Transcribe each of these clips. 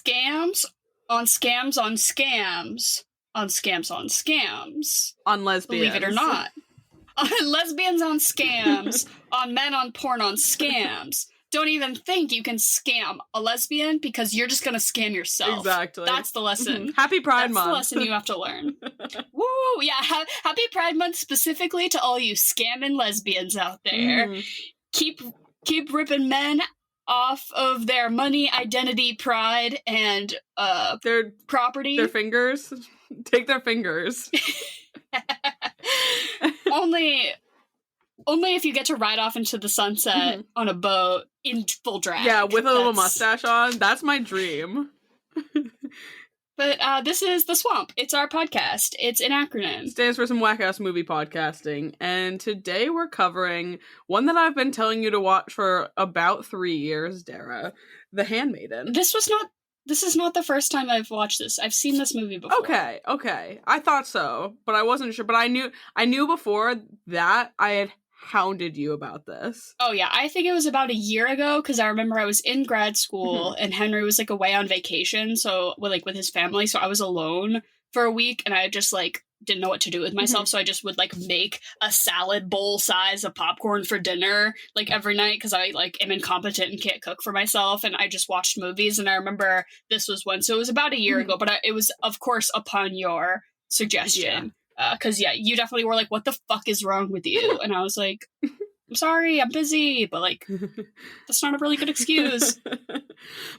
scams on scams on scams on scams on scams. On lesbians. Believe it or not. On lesbians on scams, on men on porn on scams. Don't even think you can scam a lesbian because you're just going to scam yourself. Exactly. That's the lesson. Happy Pride Month. That's the lesson you have to learn. Woo! Yeah, happy Pride Month specifically to all you scamming lesbians out there. Keep ripping men off of their money, identity, pride, and their property. Their fingers. Take their fingers. Only if you get to ride off into the sunset on a boat in full drag. Yeah, with a little mustache on. That's my dream. But this is The Swamp. It's our podcast. It's an acronym. Stands for some whack-ass movie podcasting. And today we're covering one that I've been telling you to watch for about 3 years, Dara. The Handmaiden. This is not the first time I've watched this. I've seen this movie before. Okay. I thought so, but I wasn't sure. But I knew before that I had hounded you about this. Oh yeah, I think it was about a year ago because I remember I was in grad school and Henry was like away on vacation, so with his family, so I was alone for a week and I just like didn't know what to do with myself, so I just would like make a salad bowl size of popcorn for dinner like every night because I like am incompetent and can't cook for myself, and I just watched movies. And I remember this was one, so it was about a year ago, but it was of course upon your suggestion. Because, you definitely were like, what the fuck is wrong with you? And I was like, I'm sorry, I'm busy. But, like, that's not a really good excuse.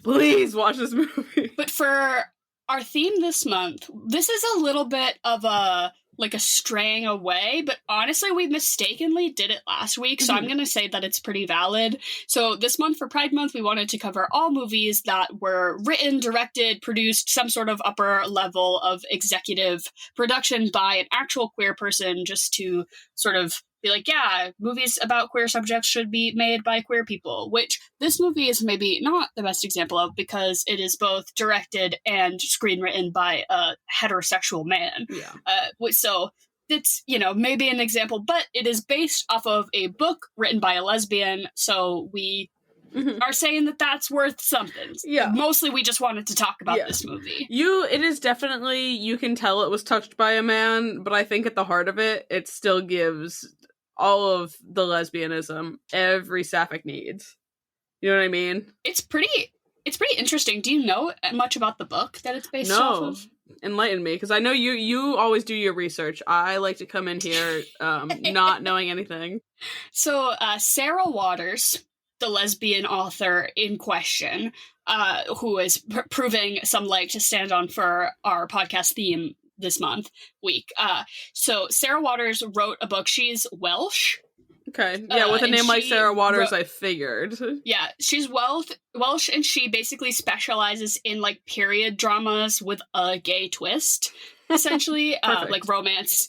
Please watch this movie. But for our theme this month, this is a little bit of a straying away. But honestly, we mistakenly did it last week. So I'm going to say that it's pretty valid. So this month for Pride Month, we wanted to cover all movies that were written, directed, produced, some sort of upper level of executive production by an actual queer person, just to sort of be like, yeah, movies about queer subjects should be made by queer people, which this movie is maybe not the best example of because it is both directed and screenwritten by a heterosexual man. So it's, maybe an example, but it is based off of a book written by a lesbian, so we are saying that that's worth something. Yeah. Mostly we just wanted to talk about this movie. It is definitely, you can tell it was touched by a man, but I think at the heart of it, it still gives all of the lesbianism every sapphic needs. You know what I mean? It's pretty interesting. Do you know much about the book that it's based off of? Enlighten me, because I know you always do your research. I like to come in here not knowing anything. So Sarah Waters, the lesbian author in question, who is proving some leg to stand on for our podcast theme this week. So Sarah Waters wrote a book. She's Welsh. Okay. Yeah, with a name like Sarah Waters, I figured. Yeah, she's Welsh, and she basically specializes in like period dramas with a gay twist. Essentially, like romance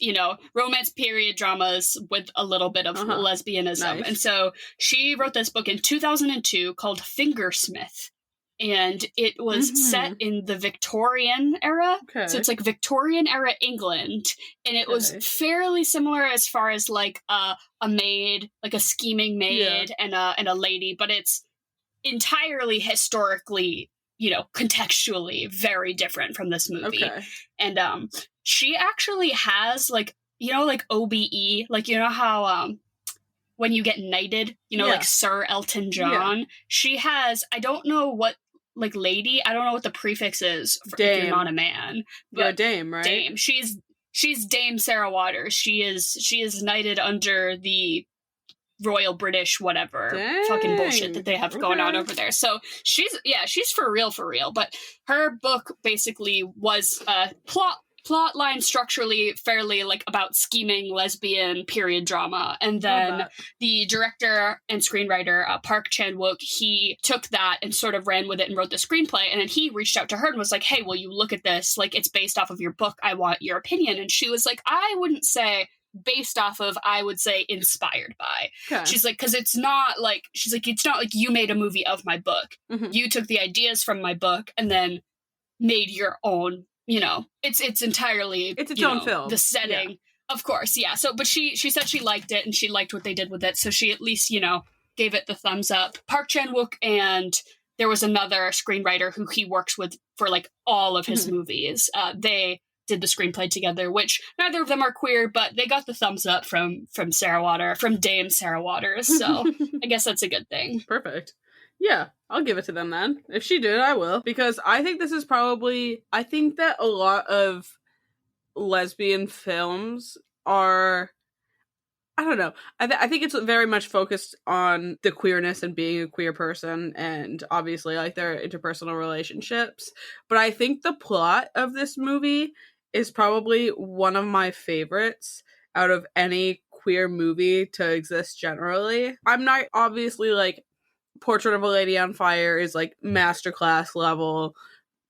period dramas with a little bit of lesbianism. Nice. And so she wrote this book in 2002 called Fingersmith. And it was set in the Victorian era. Okay. So it's like Victorian era England. And it was fairly similar as far as like a maid, like a scheming maid and a lady, but it's entirely historically, contextually very different from this movie. Okay. And she actually has like OBE, like how when you get knighted, like Sir Elton John, she has, I don't know what, like lady, I don't know what the prefix is for if you're not a man. You're a dame, right? Dame. She's Dame Sarah Waters. She is knighted under the Royal British whatever fucking bullshit that they have going on over there. So she's for real. But her book basically was plot line structurally fairly like about scheming lesbian period drama, and then the director and screenwriter Park Chan-wook, he took that and sort of ran with it and wrote the screenplay, and then he reached out to her and was like, hey, will you look at this, like it's based off of your book, I want your opinion. And she was like, I wouldn't say based off of, I would say inspired by. Okay. She's like, because it's not like you made a movie of my book. You took the ideas from my book and then made your own. It's entirely it's its own film. The setting, of course, So, but she said she liked it and she liked what they did with it, so she at least gave it the thumbs up. Park Chan-wook and there was another screenwriter who he works with for like all of his movies. They did the screenplay together, which neither of them are queer, but they got the thumbs up from Dame Sarah Waters. So I guess that's a good thing. Perfect. Yeah, I'll give it to them then. If she did, I will. Because I think this is I think that a lot of lesbian films are, I don't know. I think it's very much focused on the queerness and being a queer person and obviously like their interpersonal relationships. But I think the plot of this movie is probably one of my favorites out of any queer movie to exist generally. I'm not obviously like Portrait of a Lady on Fire is like masterclass level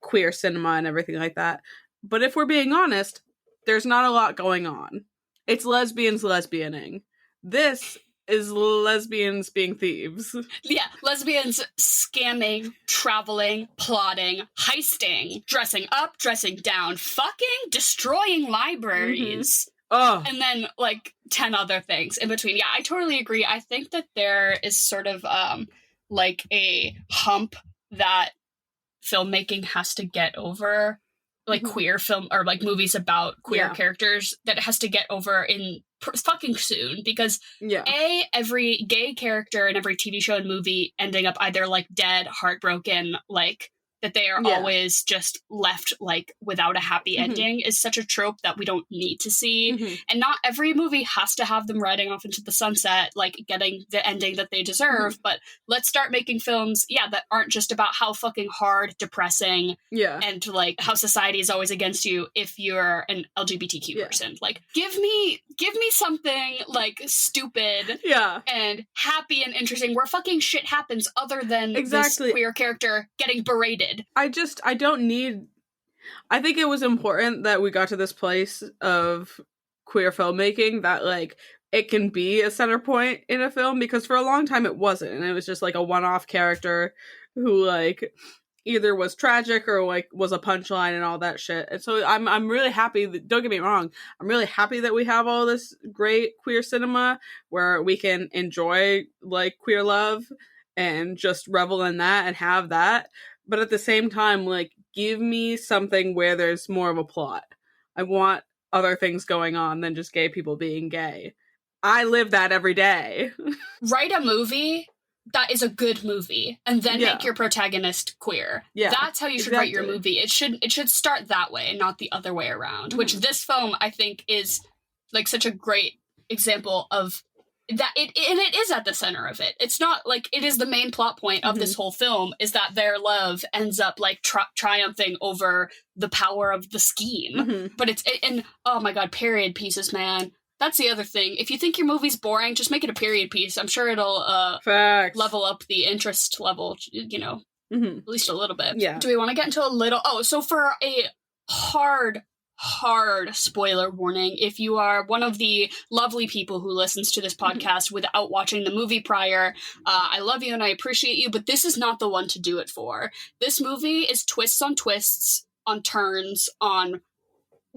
queer cinema and everything like that. But if we're being honest, there's not a lot going on. It's lesbians lesbianing. This is lesbians being thieves. Yeah, lesbians scamming, traveling, plotting, heisting, dressing up, dressing down, fucking, destroying libraries. And then like 10 other things in between. Yeah, I totally agree. I think that there is sort of like a hump that filmmaking has to get over, like queer film or like movies about queer characters, that has to get over in fucking soon, because every gay character in every TV show and movie ending up either like dead, heartbroken, like that they are always just left like without a happy ending is such a trope that we don't need to see. And not every movie has to have them riding off into the sunset, like getting the ending that they deserve. But let's start making films, that aren't just about how fucking hard, depressing, and like how society is always against you if you're an LGBTQ person. Like give me something like stupid and happy and interesting where fucking shit happens other than this queer character getting berated. I think it was important that we got to this place of queer filmmaking that like it can be a center point in a film, because for a long time it wasn't, and it was just like a one-off character who like either was tragic or like was a punchline and all that shit. And so I'm really happy that, don't get me wrong, I'm really happy that we have all this great queer cinema where we can enjoy like queer love and just revel in that and have that. But at the same time, like, give me something where there's more of a plot. I want other things going on than just gay people being gay. I live that every day. Write a movie that is a good movie, and then make your protagonist queer. That's how you should write your movie. It should start that way, not the other way around. Which this film, I think, is like such a great example of that. It is at the center of it. It's not like it is the main plot point of this whole film is that their love ends up like triumphing over the power of the scheme. But and oh my god, period pieces, man. That's the other thing. If you think your movie's boring, just make it a period piece. I'm sure it'll level up the interest level, at least a little bit. Yeah. Do we want to get into a little? Oh, so for a hard spoiler warning, if you are one of the lovely people who listens to this podcast without watching the movie prior, I love you and I appreciate you, but this is not the one to do it for. This movie is twists, on turns, on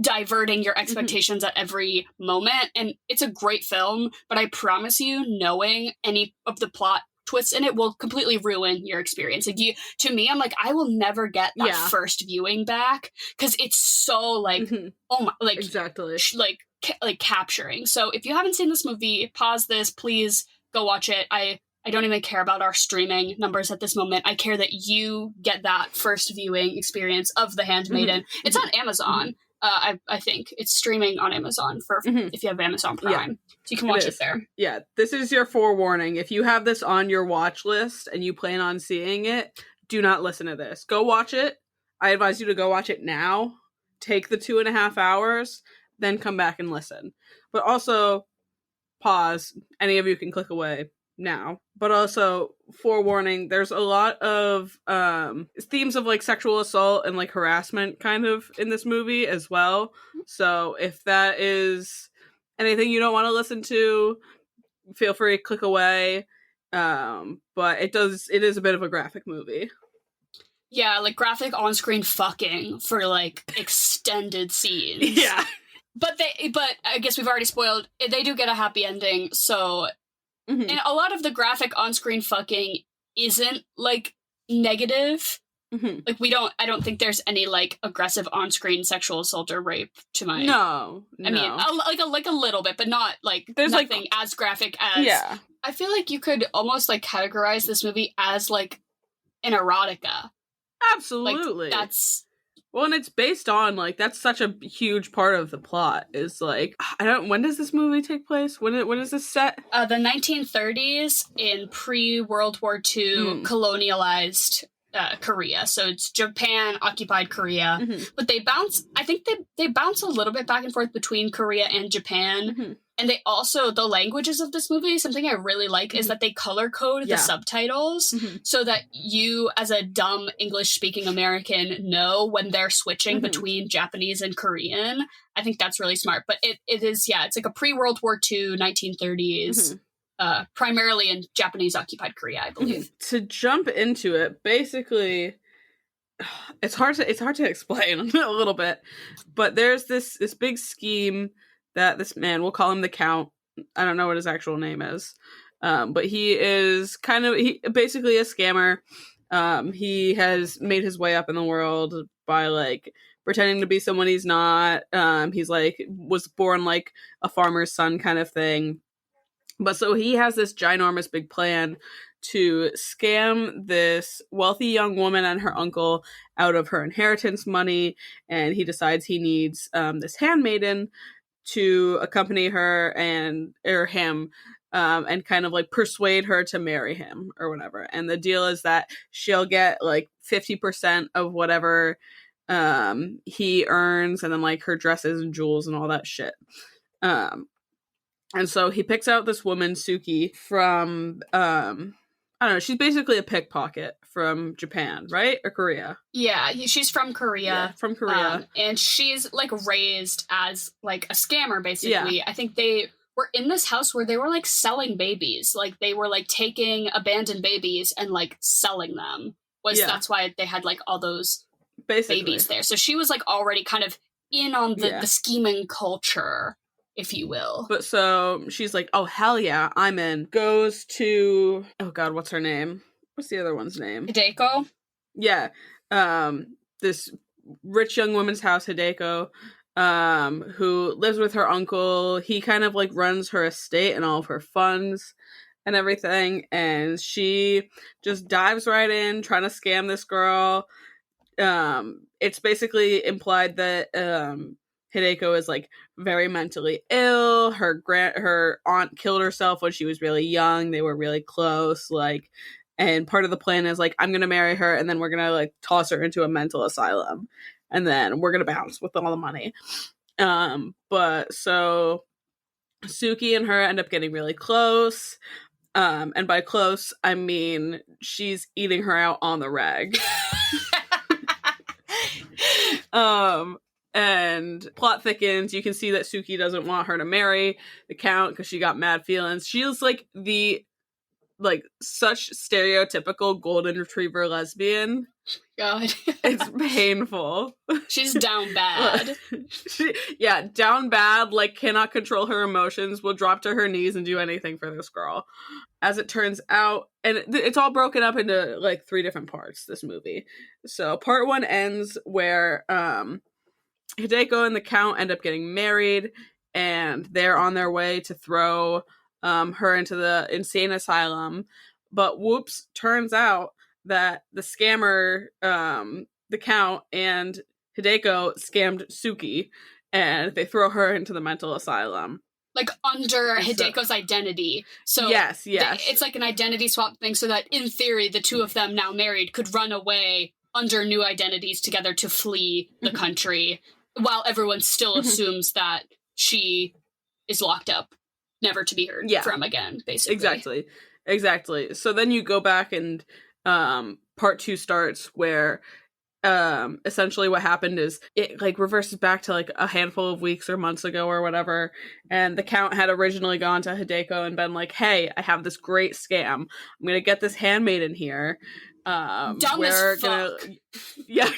diverting your expectations at every moment, and it's a great film, but I promise you, knowing any of the plot twists in it will completely ruin your experience. Like to me, I'm like, I will never get that first viewing back, because it's so like oh my, like exactly like capturing. So if you haven't seen this movie, pause this, please go watch it. I don't even care about our streaming numbers at this moment. I care that you get that first viewing experience of The Handmaiden. It's on Amazon. I think it's streaming on Amazon for if you have Amazon Prime. So you can watch it there. Yeah, this is your forewarning. If you have this on your watch list and you plan on seeing it, do not listen to this. Go watch it. I advise you to go watch it now. Take the 2.5 hours, then come back and listen. But also, pause. Any of you can click away now. But also, forewarning, there's a lot of themes of like sexual assault and like harassment kind of in this movie as well. So if that is anything you don't want to listen to, feel free to click away. But it is a bit of a graphic movie. Yeah, like graphic on-screen fucking for like extended scenes. Yeah. But I guess we've already spoiled, they do get a happy ending, so and a lot of the graphic on-screen fucking isn't like negative. Mm-hmm. Like I don't think there's any like aggressive on-screen sexual assault or rape to my. No. I mean, like a little bit, but not like there's nothing like, as graphic as. Yeah. I feel like you could almost like categorize this movie as like an erotica. Absolutely. Like, that's. Well, and it's based on, like, that's such a huge part of the plot, is, like, when does this movie take place? When is this set? The 1930s in pre-World War II colonialized Korea. So it's Japan-occupied Korea. Mm-hmm. But I think they bounce a little bit back and forth between Korea and Japan. Mm-hmm. And they also, the languages of this movie, something I really like is that they color code the subtitles so that you, as a dumb English-speaking American, know when they're switching between Japanese and Korean. I think that's really smart. But it is, it's like a pre-World War II, 1930s, primarily in Japanese-occupied Korea, I believe. To jump into it, basically, it's hard to explain a little bit, but there's this big scheme that this man, we'll call him the Count. I don't know what his actual name is. But he is basically a scammer. He has made his way up in the world by like pretending to be someone he's not. He's like, was born like a farmer's son kind of thing. But so he has this ginormous big plan to scam this wealthy young woman and her uncle out of her inheritance money. And he decides he needs this handmaiden to accompany her or him and kind of like persuade her to marry him or whatever. And the deal is that she'll get like 50% of whatever he earns, and then like her dresses and jewels and all that shit. And so he picks out this woman, Suki, from I don't know, she's basically a pickpocket from Japan, right? Or Korea? Yeah, she's from Korea. Yeah, from Korea. And she's, like, raised as, like, a scammer, basically. Yeah. I think they were in this house where they were, like, selling babies. Like, they were, like, taking abandoned babies and, like, selling them. That's why they had, like, all those babies there. So she was, like, already kind of in on the scheming culture, if you will. But so she's like, oh, hell yeah, I'm in. Goes to, oh God, what's her name? What's the other one's name? Hideko? Yeah. This rich young woman's house, Hideko, who lives with her uncle. He kind of like runs her estate and all of her funds and everything. And she just dives right in, trying to scam this girl. It's basically implied that, Hideko is like very mentally ill. Her aunt killed herself when she was really young. They were really close. Like, and part of the plan is like, I'm gonna marry her, and then we're gonna like toss her into a mental asylum, and then we're gonna bounce with all the money. But so Suki and her end up getting really close. And by close, I mean she's eating her out on the rag. And plot thickens. You can see that Suki doesn't want her to marry the Count because she got mad feelings. She's like such stereotypical golden retriever lesbian. God. It's painful. She's down bad. Down bad, like cannot control her emotions, will drop to her knees and do anything for this girl. As it turns out, and it's all broken up into like 3 different parts, this movie. So part 1 ends where Hideko and the Count end up getting married, and they're on their way to throw her into the insane asylum. But whoops, turns out that the scammer, the Count, and Hideko scammed Suki, and they throw her into the mental asylum. Like under Hideko's identity. So yes. It's like an identity swap thing, so that in theory, the 2 of them now married could run away under new identities together to flee the country, while everyone still assumes that she is locked up, never to be heard from again, basically. Exactly. So then you go back and part 2 starts where essentially what happened is it like reverses back to like a handful of weeks or months ago or whatever, and the Count had originally gone to Hideko and been like, hey, I have this great scam. I'm gonna get this handmaiden here. Dumb as fuck. Yeah,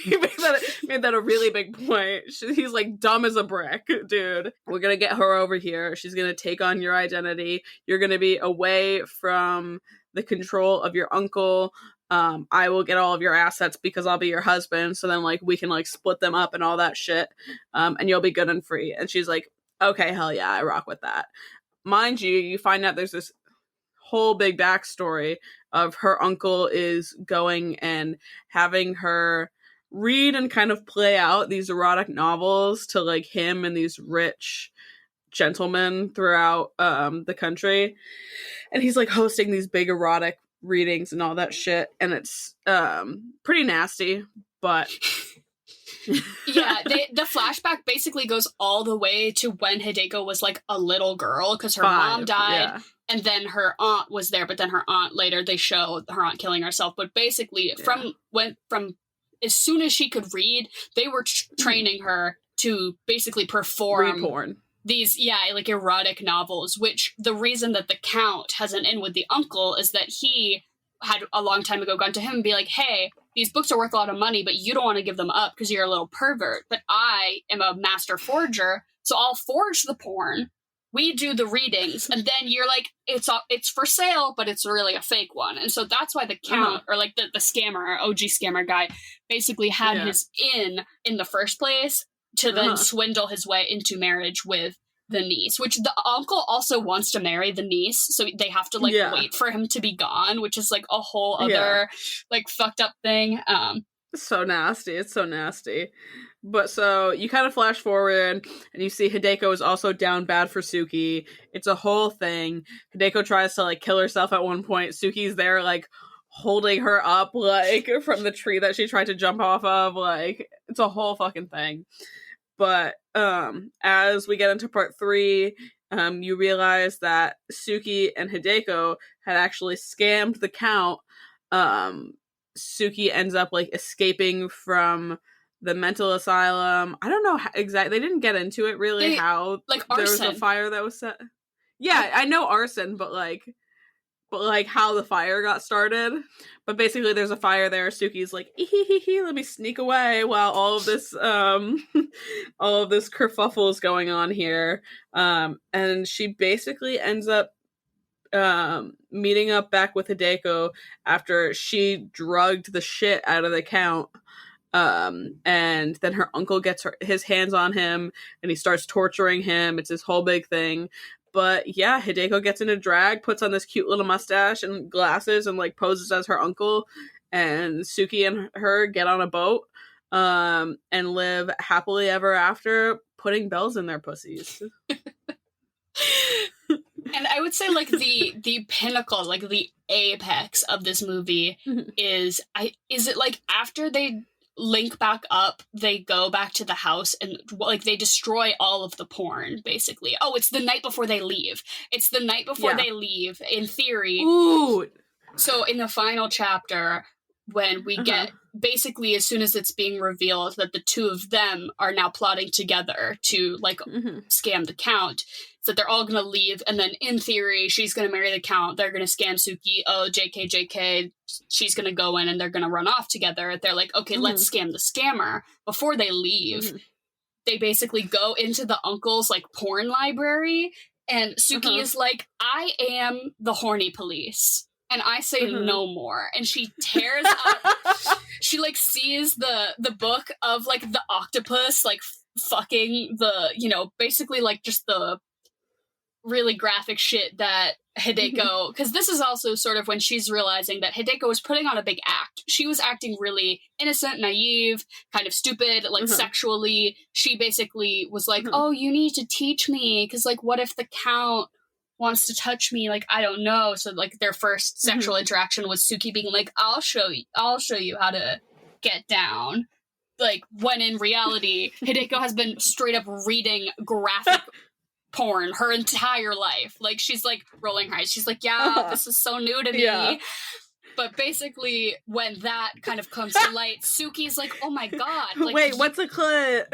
you made that a really big point. He's like dumb as a brick, dude. We're gonna get her over here. She's gonna take on your identity. You're gonna be away from the control of your uncle. I will get all of your assets because I'll be your husband. So then, like, we can like split them up and all that shit. And you'll be good and free. And she's like, okay, hell yeah, I rock with that. Mind you, you find out there's this whole big backstory of her uncle is going and having her read and kind of play out these erotic novels to like him and these rich gentlemen throughout the country, and he's like hosting these big erotic readings and all that shit, and it's pretty nasty, but yeah, the flashback basically goes all the way to when Hideko was like a little girl because her mom died, and then her aunt was there, but then her aunt later they show her aunt killing herself. But basically, from as soon as she could read, they were training her to basically perform read porn. These like erotic novels. Which the reason that the Count has an in with the uncle is that he had a long time ago gone to him and be like, hey, these books are worth a lot of money, but you don't want to give them up because you're a little pervert. But I am a master forger, so I'll forge the porn. We do the readings, and then you're like, it's for sale, but it's really a fake one. And so that's why the Count, or like the scammer, OG scammer guy, basically had his in the first place to then swindle his way into marriage with the niece, which the uncle also wants to marry the niece, so they have to like wait for him to be gone, which is like a whole other like fucked up thing. It's so nasty. But so you kind of flash forward and you see Hideko is also down bad for Suki. It's a whole thing. Hideko tries to like kill herself at one point. Suki's there like holding her up like from the tree that she tried to jump off of. Like, it's a whole fucking thing. But as we get into part 3, you realize that Suki and Hideko had actually scammed the Count. Suki ends up like escaping from the mental asylum. I don't know how exactly. They didn't get into it really. How like there arson. was a fire that was set. Yeah, I know arson, but how the fire got started. But basically there's a fire there. Suki's like, let me sneak away while all of this kerfuffle is going on here. And she basically ends up meeting up back with Hideko after she drugged the shit out of the Count. And then her uncle gets his hands on him and he starts torturing him. It's this whole big thing. But yeah, Hideko gets into drag, puts on this cute little mustache and glasses and like poses as her uncle, and Suki and her get on a boat and live happily ever after, putting bells in their pussies. And I would say like the pinnacle, like the apex of this movie is it like after they link back up, they go back to the house and like they destroy all of the porn basically. Oh, it's the night before they leave. They leave, in theory. Ooh. So in the final chapter, when we get basically as soon as it's being revealed that the two of them are now plotting together to like scam the Count, so they're all gonna leave, and then in theory she's gonna marry the Count, they're gonna scam Suki, JK, she's gonna go in and they're gonna run off together. They're like, okay, let's scam the scammer. Before they leave, they basically go into the uncle's like porn library, and Suki is like, I am the horny police and I say no more. And she tears up, she like sees the book of like the octopus like fucking the, basically like just the really graphic shit that Hideko, because this is also sort of when she's realizing that Hideko was putting on a big act. She was acting really innocent, naive, kind of stupid, like sexually. She basically was like, oh, you need to teach me, because like what if the Count wants to touch me? Like, I don't know. So like their first sexual interaction was Suki being like, I'll show you how to get down. Like, when in reality, Hideko has been straight up reading graphic porn her entire life. Like, she's like rolling her eyes. She's like, yeah, this is so new to me. But basically, when that kind of comes to light, Suki's like, oh my god. Like, wait, what's a clit?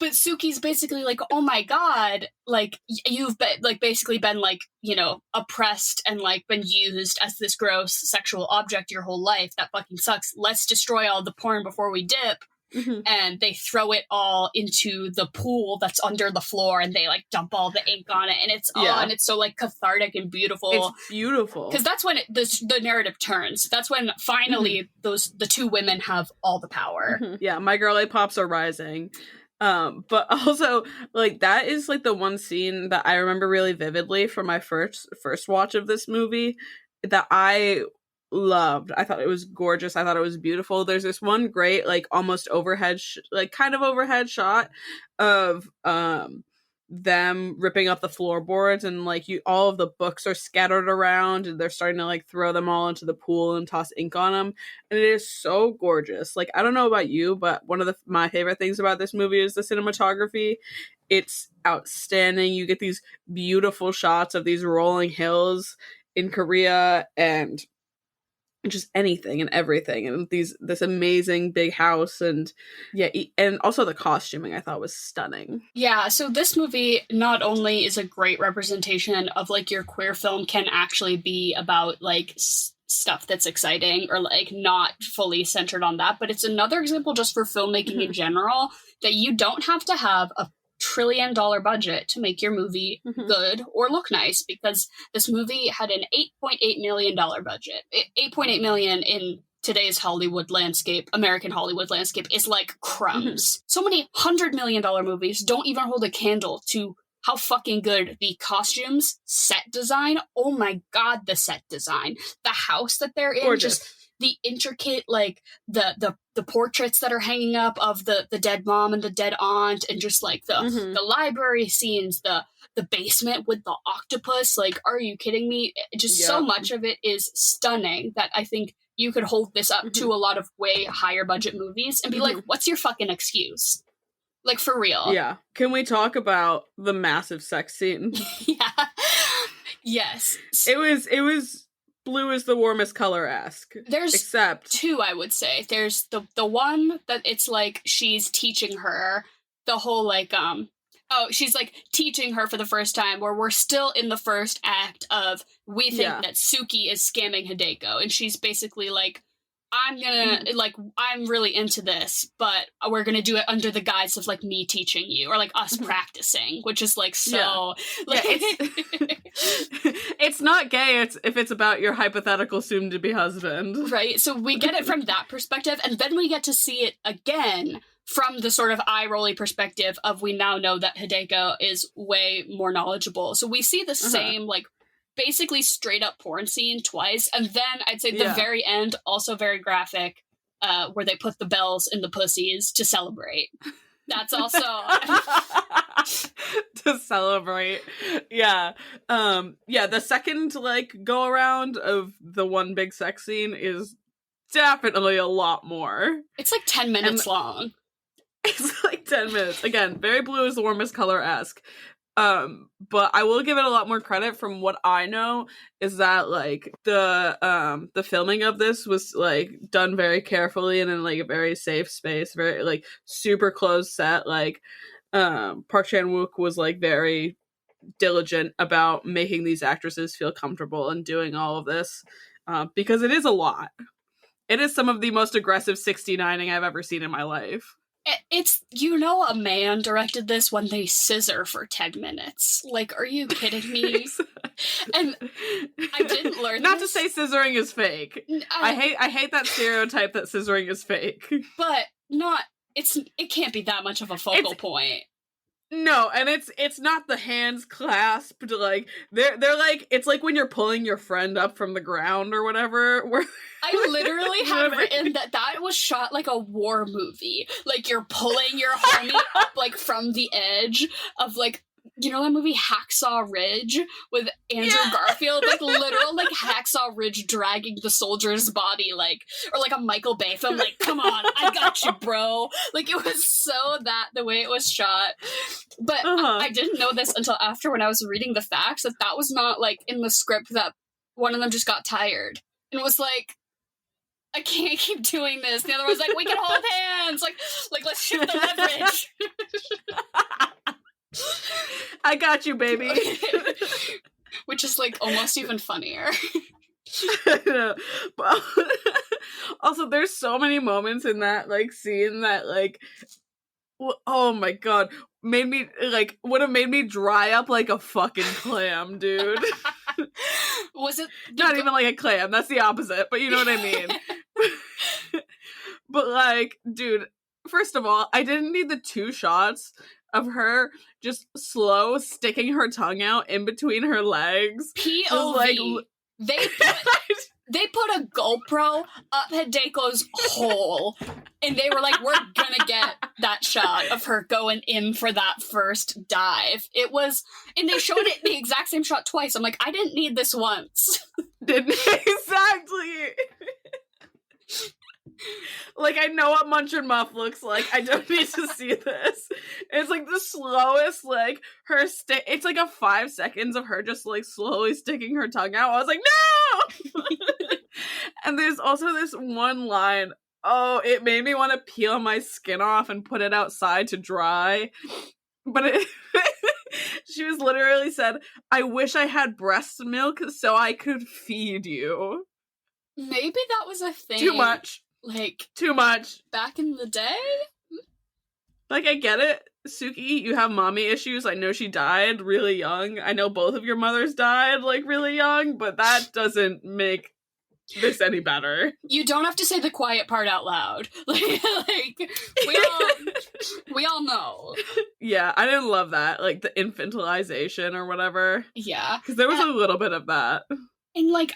But Suki's basically like, oh my god, like, you've been, like, basically been, like, you know, oppressed and, like, been used as this gross sexual object your whole life. That fucking sucks. Let's destroy all the porn before we dip. Mm-hmm. And they throw it all into the pool that's under the floor, and they like dump all the ink on it, and it's and it's so like cathartic and beautiful. It's beautiful because that's when the narrative turns. That's when finally the two women have all the power. Yeah, my girly pops are rising. But also, like, that is like the one scene that I remember really vividly from my first watch of this movie that I loved. I thought it was gorgeous. I thought it was beautiful. There's this one great, like, almost overhead kind of overhead shot of them ripping up the floorboards, and like all of the books are scattered around, and they're starting to like throw them all into the pool and toss ink on them, and it is so gorgeous. Like, I don't know about you, but one of my favorite things about this movie is the cinematography. It's outstanding. You get these beautiful shots of these rolling hills in Korea, and just anything and everything, and this amazing big house, and and also the costuming I thought was stunning. Yeah, so this movie not only is a great representation of like your queer film can actually be about like stuff that's exciting or like not fully centered on that, but it's another example just for filmmaking in general that you don't have to have a $1 trillion budget to make your movie good or look nice, because this movie had an $8.8 million budget. 8.8 million in today's Hollywood landscape, American Hollywood landscape, is like crumbs. So many $100 million movies don't even hold a candle to how fucking good the costumes, set design. Oh my god, the set design, the house that they're in, gorgeous. Just the intricate, like the portraits that are hanging up of the dead mom and the dead aunt, and just like the library scenes, the basement with the octopus. Like, are you kidding me? Just so much of it is stunning that I think you could hold this up to a lot of way higher budget movies and be like, what's your fucking excuse? Like, for real. Yeah. Can we talk about the massive sex scene? Yeah. Yes. It was blue is the warmest color-esque. There's except two, I would say. There's the one that it's like she's teaching her the whole like she's like teaching her for the first time, where we're still in the first act of we think that Suki is scamming Hideko, and she's basically like, I'm gonna, like, I'm really into this, but we're gonna do it under the guise of, like, me teaching you, or, like, us practicing, which is, like, so... Like, it's not gay if it's about your hypothetical soon-to-be husband. Right, so we get it from that perspective, and then we get to see it again from the sort of eye-rolly perspective of we now know that Hideko is way more knowledgeable. So we see the same, like, basically straight up porn scene twice, and then I'd say the very end, also very graphic, where they put the bells in the pussies to celebrate. That's also to celebrate. Yeah. The second like go around of the one big sex scene is definitely a lot more. It's like 10 minutes long. It's like 10 minutes. Again, very blue is the warmest color-esque. But I will give it a lot more credit. From what I know is that like the filming of this was like done very carefully and in like a very safe space, very like super closed set. Like Park Chan-wook was like very diligent about making these actresses feel comfortable and doing all of this, because it is a lot. It is some of the most aggressive 69ing I've ever seen in my life. It's, you know, a man directed this when they scissor for 10 minutes. Like, are you kidding me? And I didn't learn Not this. to say scissoring is fake. I hate that stereotype that scissoring is fake. But it can't be that much of a focal point. No, and it's not the hands clasped, like they're like, it's like when you're pulling your friend up from the ground or whatever. Where I literally have written that was shot like a war movie. Like, you're pulling your homie up like from the edge of like, you know that movie Hacksaw Ridge with Andrew Garfield? Like, literal, like, Hacksaw Ridge dragging the soldier's body, like, or like a Michael Bay film, like, come on, I got you, bro. Like, it was so that, the way it was shot. But I didn't know this until after, when I was reading the facts, that was not, like, in the script that one of them just got tired and was like, I can't keep doing this. The other one's like, we can hold hands. Like let's shift the leverage. I got you, baby. Which is like almost even funnier. But also, there's so many moments in that like scene that like, oh my god, made me like would have made me dry up like a fucking clam, dude. Was it not even like a clam? That's the opposite, but you know what I mean. But like, dude, first of all, I didn't need the 2 shots of her just slow sticking her tongue out in between her legs. POV. Like, they put a GoPro up Hideko's hole, and they were like, we're gonna get that shot of her going in for that first dive. It was, and they showed it the exact same shot twice. I'm like, I didn't need this once. Didn't exactly. Like, I know what Munch and Muff looks like. I don't need to see this. It's like the slowest, like, her it's like a 5 seconds of her just, like, slowly sticking her tongue out. I was like, no! And there's also this one line, oh, it made me want to peel my skin off and put it outside to dry. But she was literally said, I wish I had breast milk so I could feed you. Maybe that was a thing. Too much. Like, too much. Back in the day? Like, I get it. Suki, you have mommy issues. I know she died really young. I know both of your mothers died, like, really young, but that doesn't make this any better. You don't have to say the quiet part out loud. Like we all know. Yeah, I didn't love that. Like, the infantilization or whatever. Yeah. Because there was a little bit of that. And, like,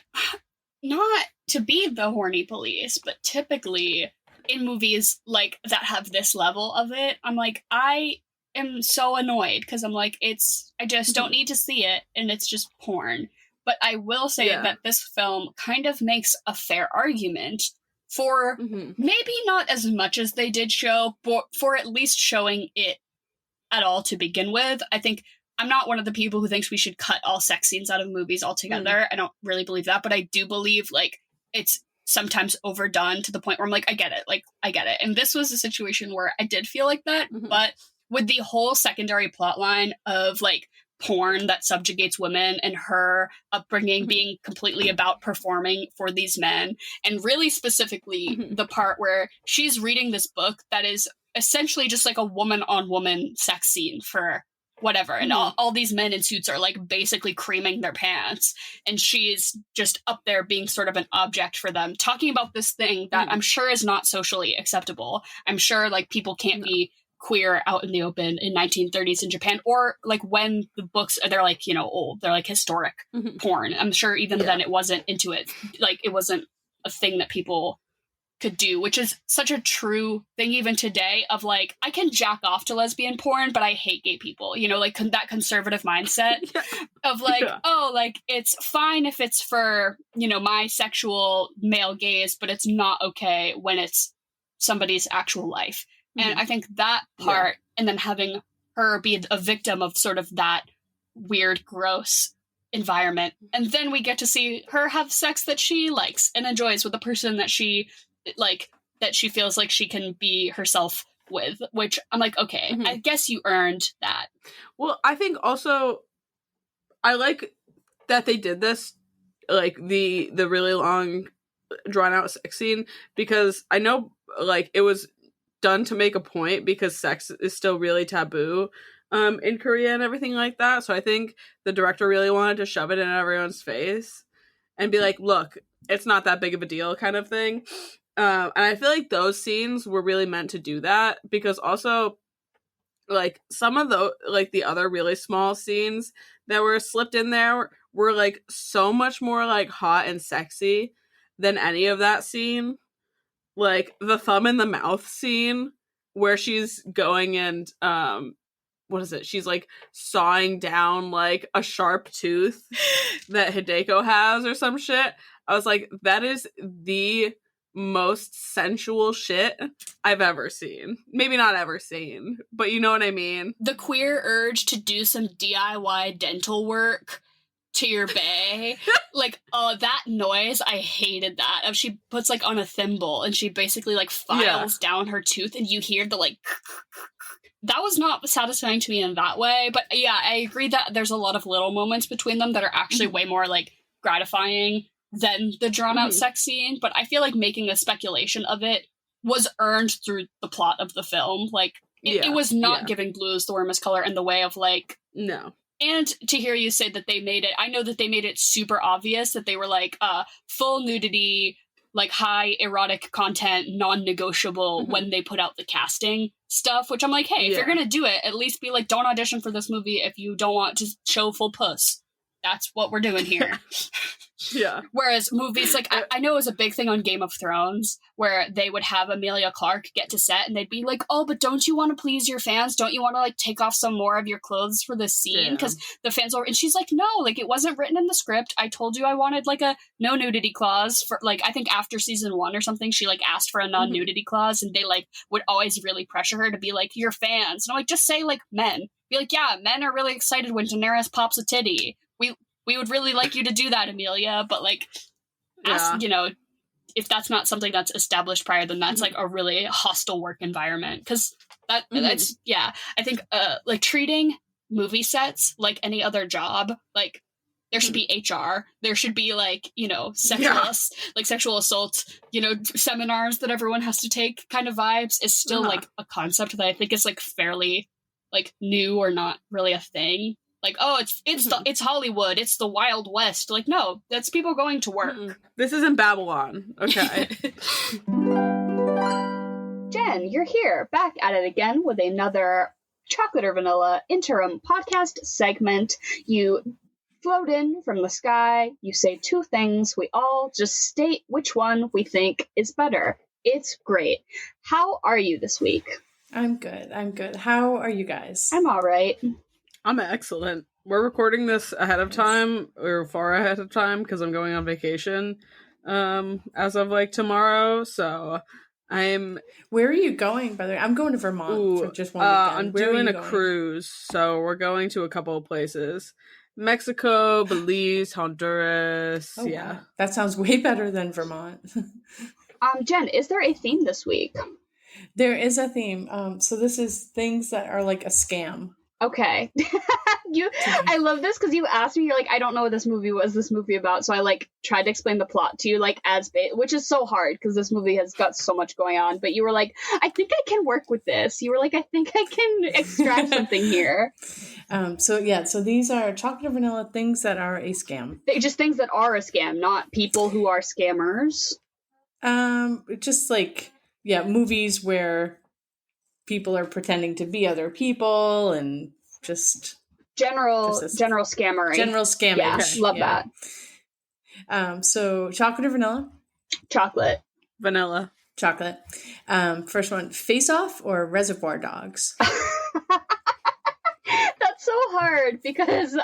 not to be the horny police, but typically in movies like that have this level of it, I'm like, I am so annoyed because I'm like, I just don't need to see it, and it's just porn. But I will say that this film kind of makes a fair argument for maybe not as much as they did show, but for at least showing it at all to begin with. I think I'm not one of the people who thinks we should cut all sex scenes out of movies altogether. I don't really believe that, but I do believe, like, it's sometimes overdone to the point where I'm like, I get it. Like, I get it. And this was a situation where I did feel like that, but with the whole secondary plot line of, like, porn that subjugates women and her upbringing being completely about performing for these men, and really specifically the part where she's reading this book that is essentially just like a woman-on-woman sex scene for whatever, and all these men in suits are like basically creaming their pants, and she's just up there being sort of an object for them, talking about this thing that I'm sure is not socially acceptable. I'm sure, like, people can't be queer out in the open in 1930s in Japan, or like when the books, they're like, you know, old, they're like historic porn. I'm sure even then it wasn't into it, like it wasn't a thing that people could do, which is such a true thing even today of like, I can jack off to lesbian porn, but I hate gay people, you know, like that conservative mindset of like, oh, like it's fine if it's for, you know, my sexual male gaze, but it's not okay when it's somebody's actual life. And I think that part, and then having her be a victim of sort of that weird, gross environment. And then we get to see her have sex that she likes and enjoys with a person that she, like, that she feels like she can be herself with, which I'm like, okay, I guess you earned that. Well, I think also, I like that they did this, like, the really long, drawn-out sex scene, because I know, like, it was done to make a point because sex is still really taboo in Korea and everything like that. So I think the director really wanted to shove it in everyone's face and be like, look, it's not that big of a deal kind of thing. And I feel like those scenes were really meant to do that, because also, like, some of the, like, the other really small scenes that were slipped in there were like so much more like hot and sexy than any of that scene. Like, the thumb in the mouth scene where she's going and, what is it? She's, like, sawing down, like, a sharp tooth that Hideko has or some shit. I was like, that is the most sensual shit I've ever seen. Maybe not ever seen, but you know what I mean? The queer urge to do some DIY dental work to your bay. Like, oh, that noise, I hated that. She puts, like, on a thimble, and she basically, like, files down her tooth, and you hear the, like, that was not satisfying to me in that way. But, yeah, I agree that there's a lot of little moments between them that are actually way more, like, gratifying than the drawn-out sex scene. But I feel like making a speculation of it was earned through the plot of the film. Like, it was not giving Blues the warmest color in the way of, like... No. And to hear you say that they made it, I know that they made it super obvious that they were like, full nudity, like high erotic content, non-negotiable when they put out the casting stuff, which I'm like, hey, if you're going to do it, at least be like, don't audition for this movie if you don't want to show full puss. That's what we're doing here. Yeah. Whereas movies, like, I know it was a big thing on Game of Thrones, where they would have Emilia Clarke get to set, and they'd be like, oh, but don't you want to please your fans? Don't you want to, like, take off some more of your clothes for this scene? Because the fans will... And she's like, no, like, it wasn't written in the script. I told you I wanted, like, a no nudity clause for, like, I think after season 1 or something, she, like, asked for a non-nudity clause, and they, like, would always really pressure her to be like, your fans. And I'm like, just say, like, men. Be like, yeah, men are really excited when Daenerys pops a titty. We would really like you to do that, Amelia, but, like, ask, you know, if that's not something that's established prior, then that's, like, a really hostile work environment. Because that's, I think, like, treating movie sets like any other job, like, there should be HR, there should be, like, you know, sexual assault, you know, seminars that everyone has to take kind of vibes is still, like, a concept that I think is, like, fairly, like, new or not really a thing. Like, oh, it's Hollywood, it's the Wild West. Like, no, that's people going to work. This isn't Babylon. Okay. Jen, you're here, back at it again with another Chocolate or Vanilla interim podcast segment. You float in from the sky, you say 2 things, we all just state which one we think is better. It's great. How are you this week? I'm good. How are you guys? I'm all right. I'm excellent. We're recording this ahead of time, or far ahead of time, because I'm going on vacation as of, like, tomorrow, so I'm... Where are you going, by the way? I'm going to Vermont for just one weekend. I'm doing a cruise, so we're going to a couple of places. Mexico, Belize, Honduras, Wow. That sounds way better than Vermont. Jen, is there a theme this week? There is a theme. So this is things that are like a scam. Okay. I love this because you asked me, you're like, I don't know what this movie was about. So I, like, tried to explain the plot to you, like, which is so hard because this movie has got so much going on. But you were like, I think I can work with this. You were like, I think I can extract something here. So these are chocolate or vanilla things that are a scam. Just things that are a scam, not people who are scammers. Just like, movies where people are pretending to be other people and just general scammery. General scamming. Yeah, love that. So chocolate or vanilla? Chocolate. Vanilla. Chocolate. First one, Face Off or Reservoir Dogs? That's so hard because,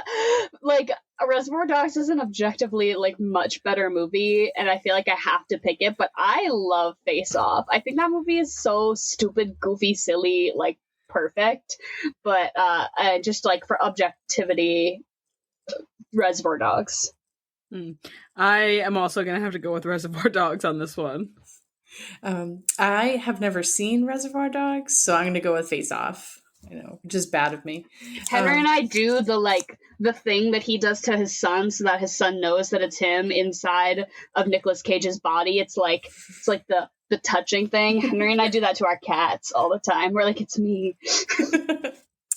like, Reservoir Dogs is an objectively, like, much better movie, and I feel like I have to pick it, but I love Face Off. I think that movie is so stupid, goofy, silly, like, perfect, but just, like, for objectivity, Reservoir Dogs. I am also gonna have to go with Reservoir Dogs on this one. I have never seen Reservoir Dogs, so I'm gonna go with Face Off. You know, which is bad of me. Henry and I do the thing that he does to his son so that his son knows that it's him inside of Nicolas Cage's body. It's like the touching thing. Henry and I do that to our cats all the time. We're like, it's me.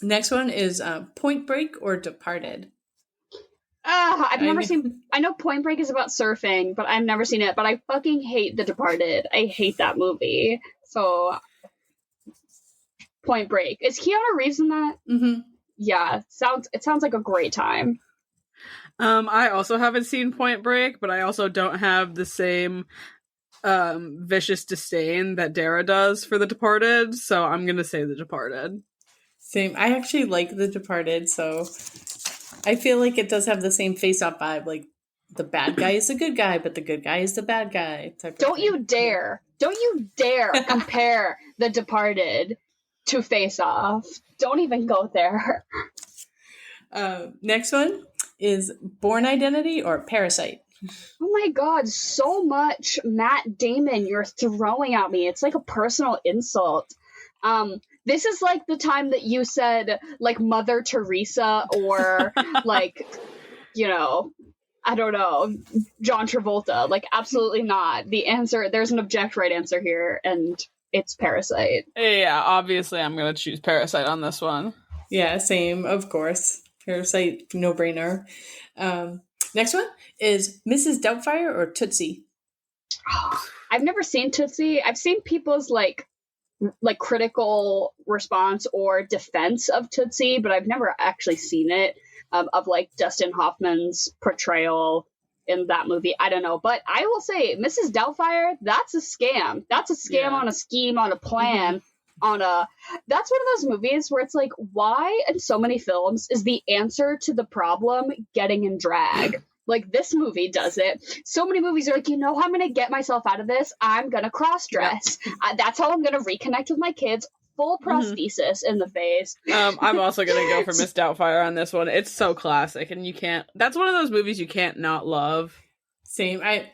Next one is Point Break or Departed. I've never seen... I know Point Break is about surfing, but I've never seen it. But I fucking hate The Departed. I hate that movie. So... Point Break. Is Keanu Reeves in that? Mm-hmm. Yeah, it sounds like a great time. I also haven't seen Point Break, but I also don't have the same vicious disdain that Dara does for The Departed, so I'm gonna say The Departed. Same. I actually like The Departed, so I feel like it does have the same face-off vibe, like the bad guy is the good guy, but the good guy is the bad guy. Don't you dare compare The Departed to Face Off. Don't even go there. Next one is Born Identity or Parasite? Oh my god, so much Matt Damon you're throwing at me. It's like a personal insult. This is like the time that you said like Mother Teresa or like, you know, I don't know, John Travolta. Like, absolutely not. The answer, there's an object right answer here, and it's Parasite. Yeah, obviously I'm going to choose Parasite on this one. Yeah, same, of course. Parasite, no-brainer. Next one is Mrs. Doubtfire or Tootsie? I've never seen Tootsie. I've seen people's like critical response or defense of Tootsie, but I've never actually seen it, of like Dustin Hoffman's portrayal in that movie. I don't know, but I will say Mrs. Doubtfire, that's a scam. That's a scam on a scheme, on a plan. That's one of those movies where it's like, why in so many films is the answer to the problem getting in drag? Like, this movie does it. So many movies are like, you know how I'm going to get myself out of this? I'm going to cross-dress. Yep. That's how I'm going to reconnect with my kids. Full prosthesis in the face. I'm also going to go for Miss Doubtfire on this one. It's so classic, and you can't... That's one of those movies you can't not love. Same. And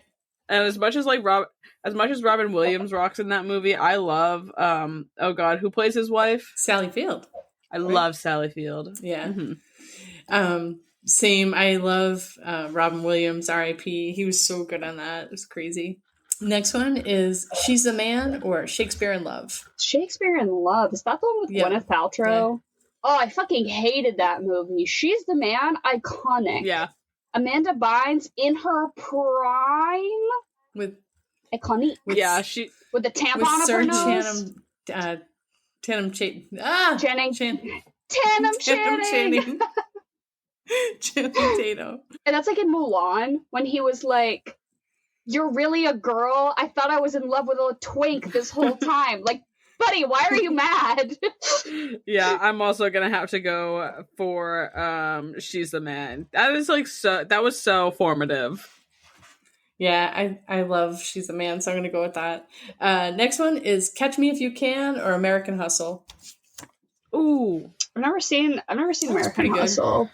as much as Robin Williams rocks in that movie, I love, oh god, who plays his wife? Sally Field. I love Sally Field. Yeah. Mm-hmm. Same. I love Robin Williams, R.I.P. He was so good on that. It was crazy. Next one is She's the Man or Shakespeare in Love. Shakespeare in Love. Is that the one with Gwyneth Paltrow? Yeah. Oh, I fucking hated that movie. She's the Man. Iconic. Yeah. Amanda Bynes in her prime. With iconic. With the tampon up her nose. Channing. Channing Tatum. And that's like in Mulan when he was like, "You're really a girl? I thought I was in love with a twink this whole time." Like, buddy, why are you mad? Yeah, I'm also gonna have to go for She's the Man. That is like that was so formative. Yeah, I love She's the Man, so I'm gonna go with that. Next one is Catch Me If You Can or American Hustle. Ooh. I've never seen American Hustle.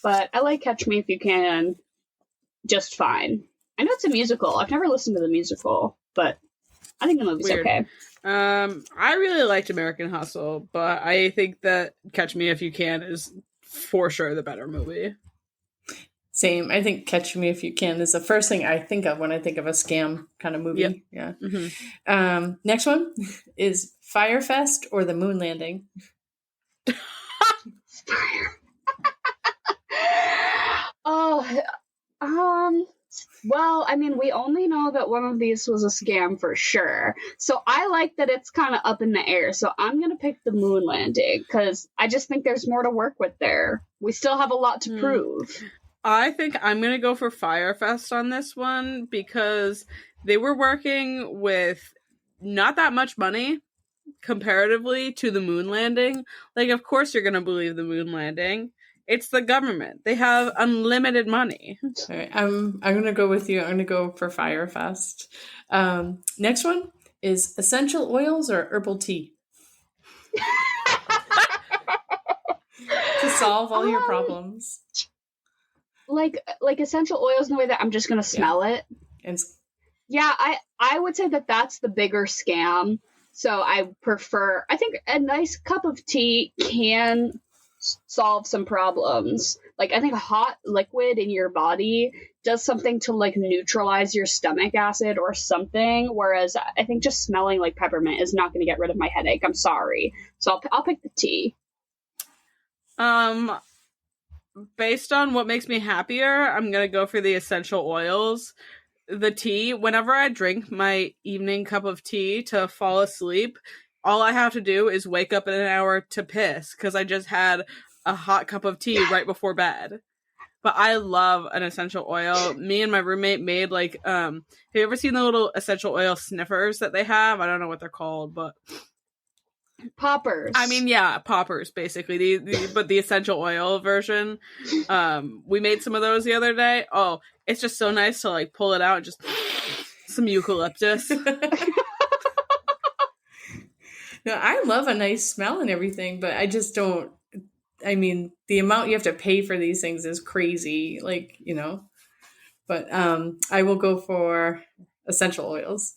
But I like Catch Me If You Can just fine. I know it's a musical. I've never listened to the musical, but I think the movie's okay. I really liked American Hustle, but I think that Catch Me If You Can is for sure the better movie. Same. I think Catch Me If You Can is the first thing I think of when I think of a scam kind of movie. Yep. Yeah. Mm-hmm. Next one is Firefest or The Moon Landing. Fire. Well, I mean, we only know that one of these was a scam for sure. So I like that it's kind of up in the air. So I'm going to pick the moon landing because I just think there's more to work with there. We still have a lot to prove. I think I'm going to go for Firefest on this one because they were working with not that much money comparatively to the moon landing. Like, of course you're going to believe the moon landing. It's the government. They have unlimited money. All right, I'm going to go with you. I'm going to go for Firefest. Next one is essential oils or herbal tea? To solve all your problems. Like essential oils in the way that I'm just going to smell it. Yeah, I would say that that's the bigger scam. So I think a nice cup of tea can solve some problems. Like, I think a hot liquid in your body does something to like neutralize your stomach acid or something, whereas I think just smelling like peppermint is not going to get rid of my headache. I'm sorry. So I'll pick the tea. Based on what makes me happier, I'm going to go for the essential oils. The tea, whenever I drink my evening cup of tea to fall asleep, all I have to do is wake up in an hour to piss because I just had a hot cup of tea right before bed. But I love an essential oil. Me and my roommate made like, have you ever seen the little essential oil sniffers that they have? I don't know what they're called, but... Poppers. I mean, yeah, poppers, basically. But the essential oil version. We made some of those the other day. Oh, it's just so nice to like pull it out and just some eucalyptus. No, I love a nice smell and everything, but I just don't I mean, the amount you have to pay for these things is crazy, like, but I will go for essential oils.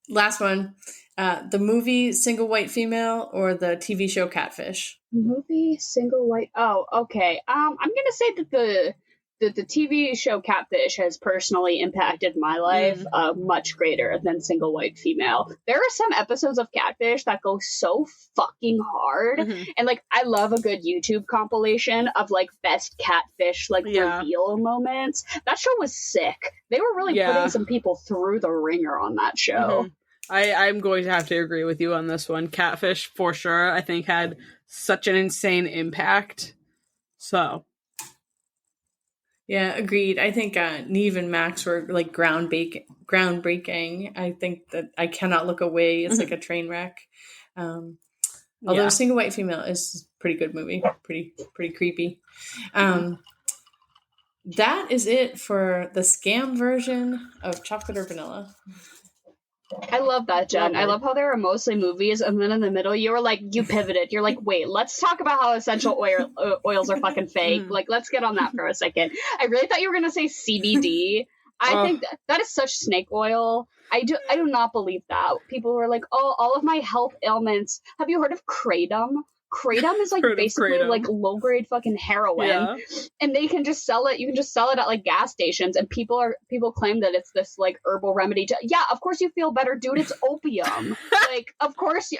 Last one, the movie Single White Female or the TV show Catfish? Movie Single White. Oh, okay. I'm gonna say that the TV show Catfish has personally impacted my life much greater than Single White Female. There are some episodes of Catfish that go so fucking hard, and like I love a good YouTube compilation of like best Catfish like reveal moments. That show was sick. They were really putting some people through the ringer on that show. I'm going to have to agree with you on this one. Catfish, for sure, I think had such an insane impact. So. Yeah, agreed. I think Neve and Max were like groundbreaking. I think that I cannot look away. It's like a train wreck. Although Single White Female is a pretty good movie. Pretty creepy. That is it for the scam version of Chocolate or Vanilla. I love that, Jen. Lovely. I love how there are mostly movies, and then in the middle, you pivoted. You're like, wait, let's talk about how essential oils are fucking fake. Like, let's get on that for a second. I really thought you were going to say CBD. I think that is such snake oil. I do not believe that. People were like, oh, all of my health ailments. Have you heard of Kratom? Kratom is like basically like low grade fucking heroin, and they can just sell it. You can just sell it at like gas stations, and people claim that it's this like herbal remedy. Of course you feel better, dude. It's opium. Like, of course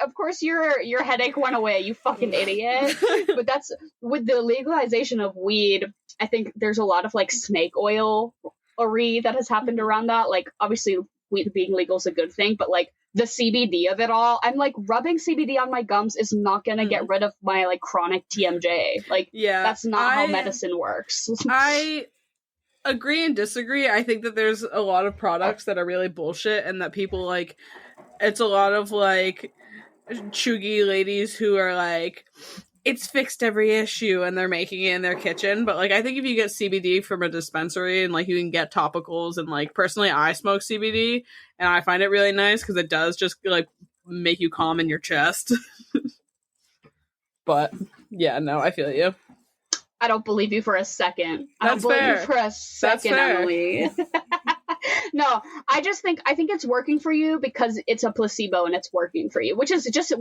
your headache went away. You fucking idiot. But that's with the legalization of weed. I think there's a lot of like snake oil-ery that has happened around that. Like, obviously, weed being legal is a good thing, but like the CBD of it all, I'm like, rubbing CBD on my gums is not gonna get rid of my like chronic TMJ. Like, that's not how medicine works. I agree and disagree. I think that there's a lot of products that are really bullshit, and that people like, it's a lot of like chuggy ladies who are like, it's fixed every issue, and they're making it in their kitchen. But like, I think if you get CBD from a dispensary and like you can get topicals, and like personally I smoke CBD and I find it really nice because it does just like make you calm in your chest. But yeah, no, I feel you. I don't believe you for a second. That's fair. Emily. No, I think it's working for you because it's a placebo and it's working for you, which is just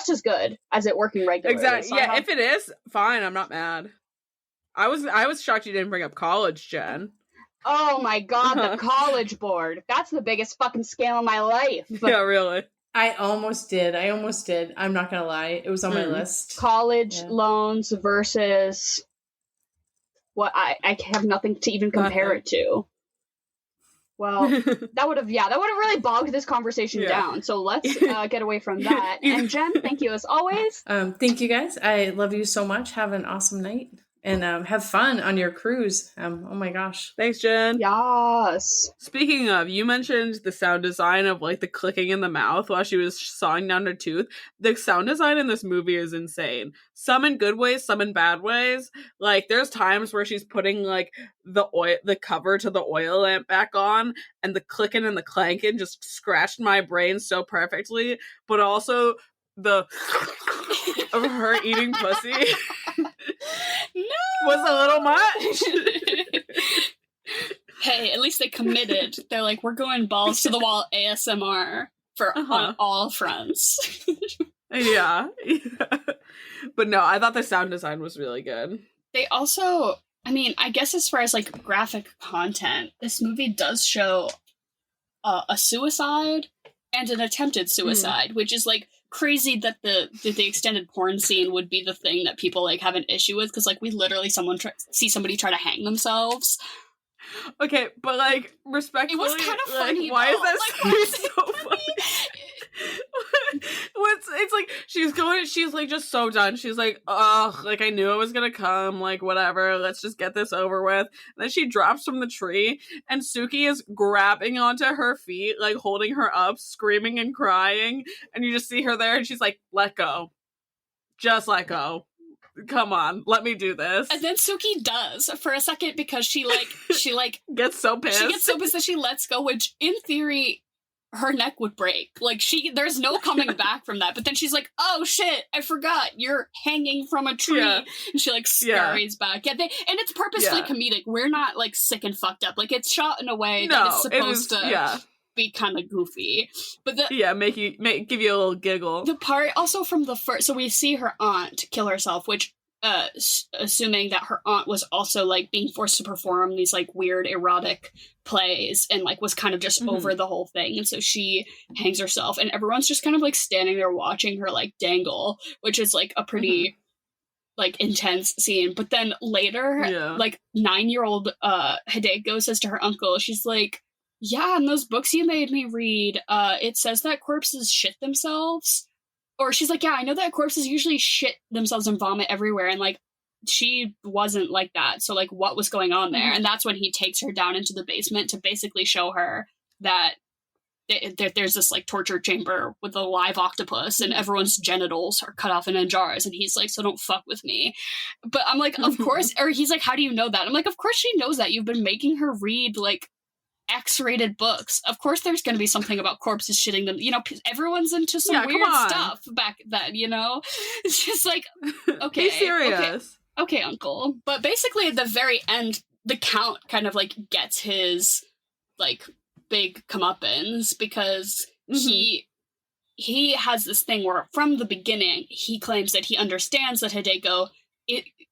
as good as it working regularly. Exactly. So if it is, fine. I'm not mad. I was shocked you didn't bring up college, Jen. Oh my god, the college board. That's the biggest fucking scam of my life. Yeah, really. I almost did. I'm not gonna lie. It was on my list. College loans versus what I have nothing to even compare it to. Well, that would have really bogged this conversation down. So let's get away from that. And Jen, thank you as always. Thank you guys. I love you so much. Have an awesome night. And have fun on your cruise. Oh my gosh. Thanks, Jen. Yes. Speaking of, you mentioned the sound design of like the clicking in the mouth while she was sawing down her tooth. The sound design in this movie is insane. Some in good ways, some in bad ways. Like, there's times where she's putting like the cover to the oil lamp back on, and the clicking and the clanking just scratched my brain so perfectly. But also the of her eating pussy was a little much. Hey, at least they committed. They're like, we're going balls to the wall ASMR on all fronts. Yeah. But no, I thought the sound design was really good. They also, I mean, I guess as far as like graphic content, this movie does show a suicide and an attempted suicide, which is like crazy that the extended porn scene would be the thing that people like have an issue with, because like we literally see somebody try to hang themselves. Okay, but like respectfully, it was kind of funny. Why though. is that like, so funny? It's like she's like just so done. She's like, ugh, like I knew it was gonna come, like whatever, let's just get this over with. And then she drops from the tree, and Suki is grabbing onto her feet, like holding her up, screaming and crying, and you just see her there, and she's like, let go. Just let go. Come on, let me do this. And then Suki does for a second, because she gets so pissed. She gets so pissed that she lets go, which in theory her neck would break. Like, there's no coming back from that. But then she's like, oh shit, I forgot, you're hanging from a tree. Yeah. And she like scurries back. Yeah, and it's purposefully comedic. We're not like sick and fucked up. Like, it's shot in a way that it's supposed to be kind of goofy. But give you a little giggle. The part also from the first, so we see her aunt kill herself, which assuming that her aunt was also like being forced to perform these like weird erotic plays and like was kind of just over the whole thing, and so she hangs herself and everyone's just kind of like standing there watching her like dangle, which is like a pretty like intense scene. But then later like 9-year-old Hideko says to her uncle, she's like, yeah, in those books you made me read, it says that corpses shit themselves. Or she's like, yeah, I know that corpses usually shit themselves and vomit everywhere. And, like, she wasn't like that. So, like, what was going on there? And that's when he takes her down into the basement to basically show her that there's this, like, torture chamber with a live octopus and everyone's genitals are cut off and in jars. And he's like, so don't fuck with me. But I'm like, of course. Or he's like, how do you know that? I'm like, of course she knows that. You've been making her read, like, X-rated books. Of course there's going to be something about corpses shitting them. You know, everyone's into some weird stuff back then, you know? It's just like, okay. Be serious. Okay, uncle. But basically at the very end, the Count kind of, like, gets his, like, big comeuppance because he has this thing where from the beginning, he claims that he understands that Hideko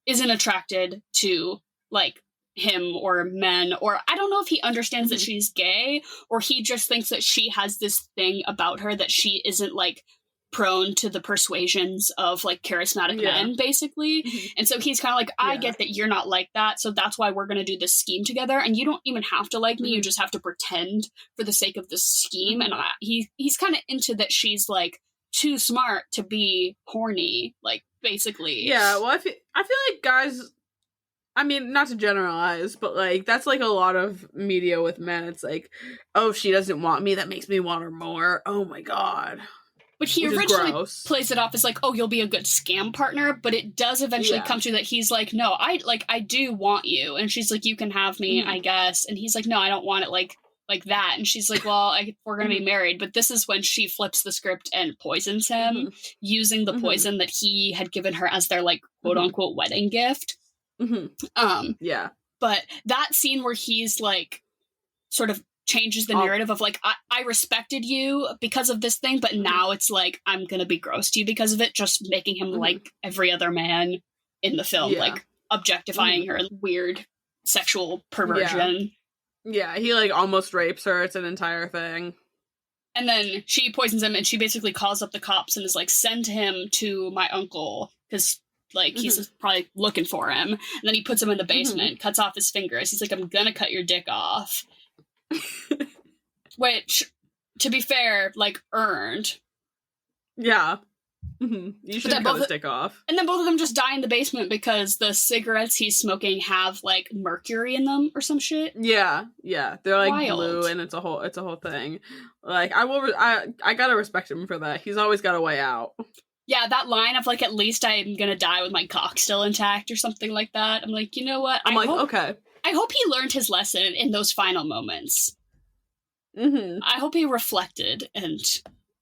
isn't attracted to, like, him or men, or I don't know if he understands that she's gay, or he just thinks that she has this thing about her that she isn't like prone to the persuasions of like charismatic men, basically. And so he's kind of like, I get that you're not like that, so that's why we're going to do this scheme together, and you don't even have to like me, you just have to pretend for the sake of this scheme. And he's kind of into that she's like too smart to be horny, like, basically. Yeah, well, I feel like guys, I mean, not to generalize, but, like, that's, like, a lot of media with men. It's like, oh, she doesn't want me, that makes me want her more. Oh, my God. But he originally plays it off as, like, oh, you'll be a good scam partner, but it does eventually come to that he's like, no, I do want you. And she's like, you can have me, I guess. And he's like, no, I don't want it like that. And she's like, well, we're going to be married. But this is when she flips the script and poisons him, using the poison that he had given her as their, like, quote-unquote wedding gift. But that scene where he's like sort of changes the narrative of like, I respected you because of this thing, but now it's like I'm gonna be gross to you because of it, just making him like every other man in the film, like objectifying her, weird sexual perversion. He like almost rapes her. It's an entire thing. And then she poisons him and she basically calls up the cops and is like, send him to my uncle because like, he's probably looking for him. And then he puts him in the basement, cuts off his fingers. He's like, I'm gonna cut your dick off. Which, to be fair, like, earned. Yeah. You should cut his dick off. And then both of them just die in the basement because the cigarettes he's smoking have, like, mercury in them or some shit. Yeah. They're, like, blue, and it's a whole thing. Like, I gotta respect him for that. He's always got a way out. Yeah, that line of, like, at least I'm gonna die with my cock still intact or something like that. I'm like, you know what? Okay. I hope he learned his lesson in those final moments. I hope he reflected and...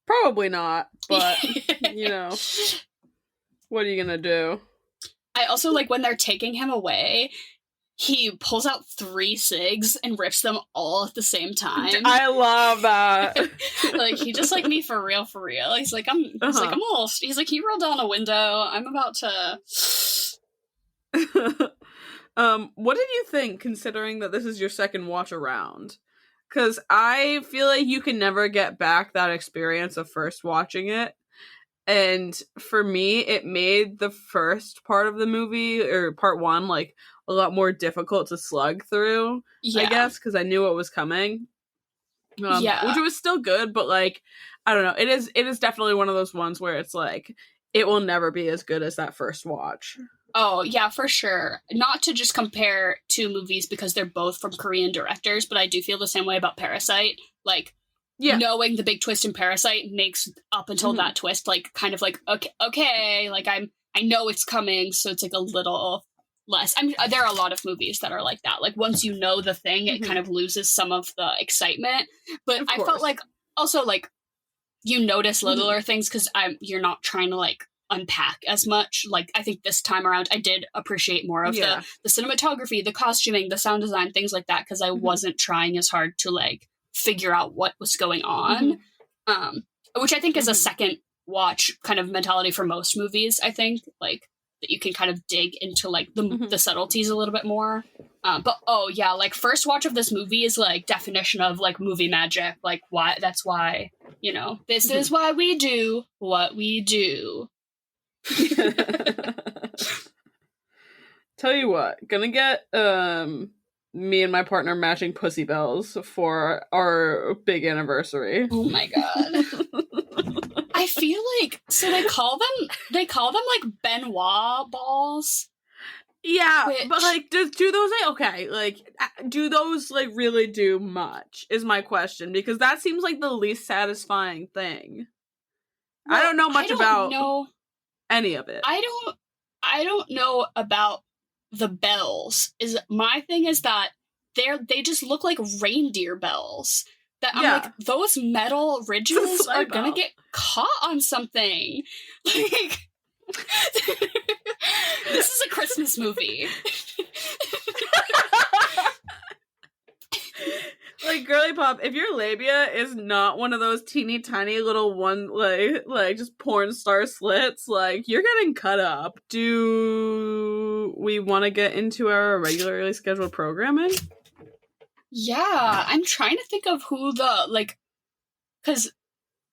Probably not, but, you know, what are you gonna do? I also, like, when they're taking him away, he pulls out 3 cigs and rips them all at the same time. I love that. Like, he just like me for real. He's like, he's like, he rolled down a window. I'm about to. What did you think, considering that this is your second watch around? Because I feel like you can never get back that experience of first watching it. And for me, it made the first part of the movie, or part 1, like, a lot more difficult to slug through, I guess, because I knew what was coming. Which was still good, but, like, I don't know. It is definitely one of those ones where it's like, it will never be as good as that first watch. Oh, yeah, for sure. Not to just compare 2 movies because they're both from Korean directors, but I do feel the same way about Parasite. Like, knowing the big twist in Parasite makes up until that twist, like, kind of like, okay, like, I know it's coming, so it's, like, a little less. There are a lot of movies that are like that. Like, once you know the thing, it kind of loses some of the excitement. But I felt like also, like, you notice littler things because you're not trying to, like, unpack as much. Like, I think this time around I did appreciate more of the cinematography, the costuming, the sound design, things like that, because I wasn't trying as hard to, like, figure out what was going on. Which I think is a second watch kind of mentality for most movies, I think, like, that you can kind of dig into, like, the subtleties a little bit more. But, like, first watch of this movie is, like, definition of, like, movie magic. Like, why? That's why, you know, this is why we do what we do. Tell you what, gonna get me and my partner matching pussy bells for our big anniversary. Oh my god. I feel like they call them like Benoit balls. Yeah, but like do those do those like really do much is my question, because that seems like the least satisfying thing. Well, I don't know much about any of it. I don't know about the bells. My thing is that they just look like reindeer bells. That I'm like, those metal ridges are gonna get caught on something. Like, this is a Christmas movie. Like, girly pop, if your labia is not one of those teeny tiny little one, like just porn star slits, like, you're getting cut up. Do we want to get into our regularly scheduled programming? Yeah, I'm trying to think of who because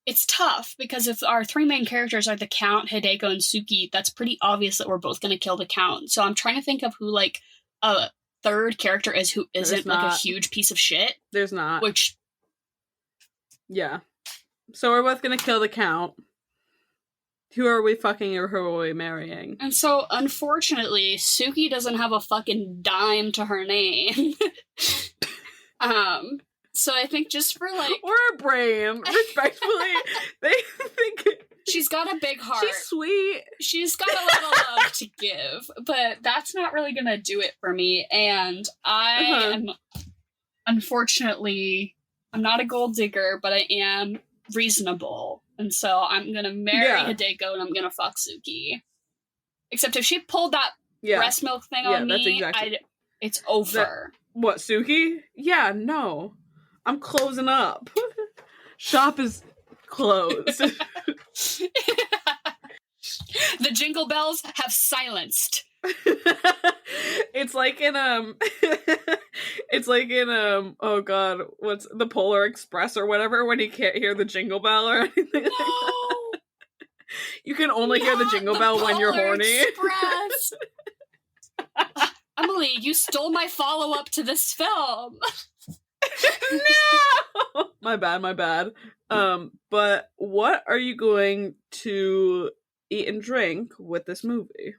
it's tough, because if our three main characters are the Count, Hideko, and Suki, that's pretty obvious that we're both going to kill the Count. So I'm trying to think of who, like, a third character is who isn't, like, a huge piece of shit. There's not. Which... Yeah. So we're both going to kill the Count. Who are we fucking or who are we marrying? And so, unfortunately, Suki doesn't have a fucking dime to her name. So I think just for, like... Or a brain, respectfully. They think... She's got a big heart. She's sweet. She's got a lot of love to give, but that's not really gonna do it for me. And I am... Unfortunately, I'm not a gold digger, but I am reasonable. And so I'm gonna marry Hideko and I'm gonna fuck Suki. Except if she pulled that breast milk thing on me, it's over. What, Suki? Yeah, no. I'm closing up. Shop is closed. The jingle bells have silenced. It's like in oh god, what's the Polar Express or whatever, when you can't hear the jingle bell or anything like that. You can only hear the jingle bell when you're horny. Express. Emily, you stole my follow-up to this film. No! My bad. But what are you going to eat and drink with this movie?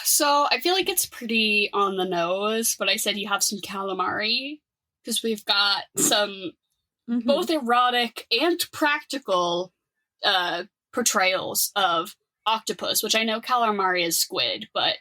So, I feel like it's pretty on the nose, but I said you have some calamari, because we've got some both erotic and practical portrayals of octopus, which I know calamari is squid, but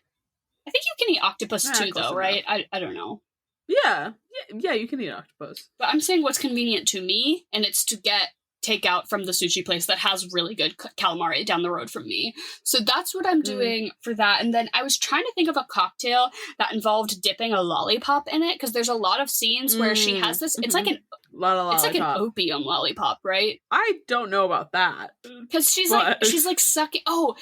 I think you can eat octopus too, though, right? I don't know. Yeah, you can eat octopus. But I'm saying what's convenient to me, and it's to get takeout from the sushi place that has really good calamari down the road from me. So that's what I'm doing for that. And then I was trying to think of a cocktail that involved dipping a lollipop in it, because there's a lot of scenes where she has this. It's like an opium lollipop, right? I don't know about that, because she's like sucking. Oh.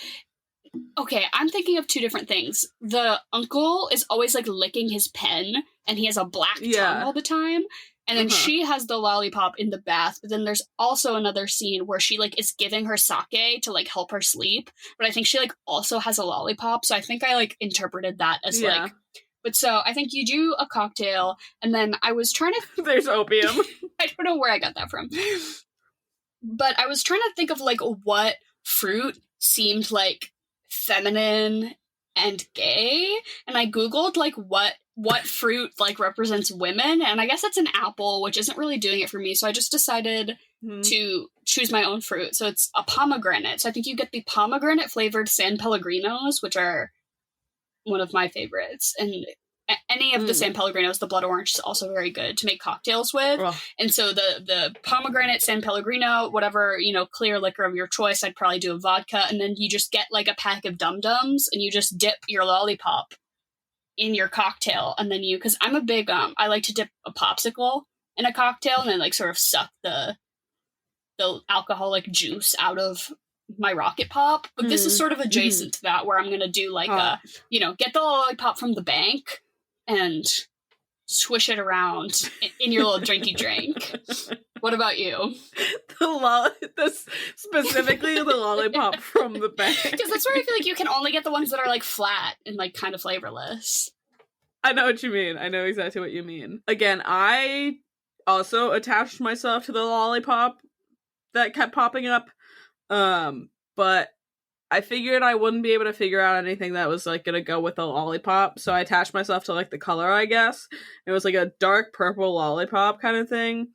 Okay, I'm thinking of two different things. The uncle is always, like, licking his pen, and he has a black tongue all the time. And then she has the lollipop in the bath. But then there's also another scene where she, like, is giving her sake to, like, help her sleep. But I think she, like, also has a lollipop. So I think I, like, interpreted that as, like... But so I think you do a cocktail, and then I was trying to... There's opium. I don't know where I got that from. But I was trying to think of, like, what fruit seemed, like, feminine and gay, and I googled, like, what fruit, like, represents women, and I guess it's an apple, which isn't really doing it for me, so I just decided to choose my own fruit. So it's a pomegranate. So I think you get the pomegranate flavored San Pellegrinos, which are one of my favorites, and any of the San Pellegrinos, the blood orange is also very good to make cocktails with. Ugh. And so the pomegranate San Pellegrino, whatever, clear liquor of your choice, I'd probably do a vodka. And then you just get like a pack of Dum-Dums and you just dip your lollipop in your cocktail. And then because I'm a big, I like to dip a popsicle in a cocktail and then like sort of suck the alcoholic juice out of my rocket pop. But this is sort of adjacent to that, where I'm going to do like get the lollipop from the bank and swish it around in your little drinky drink. What about you? Specifically the lollipop from the bank. Because that's where I feel like you can only get the ones that are like flat and like kind of flavorless. I know what you mean. I know exactly what you mean. Again, I also attached myself to the lollipop that kept popping up. But I figured I wouldn't be able to figure out anything that was like gonna go with a lollipop, so I attached myself to like the color, I guess. It was like a dark purple lollipop kind of thing.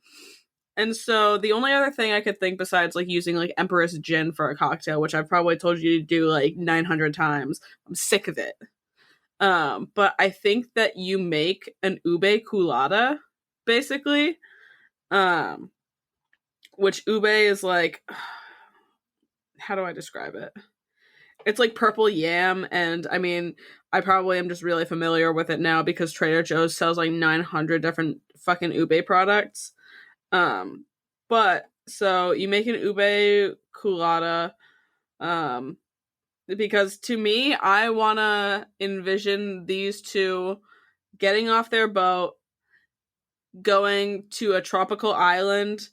And so the only other thing I could think besides like using like Empress Gin for a cocktail, which I've probably told you to do like 900 times, I'm sick of it. But I think that you make an ube colada, basically. Which ube is like, how do I describe it? It's like purple yam, and I mean, I probably am just really familiar with it now because Trader Joe's sells like 900 different fucking ube products. But so you make an ube colada, because to me, I wanna envision these two getting off their boat, going to a tropical island,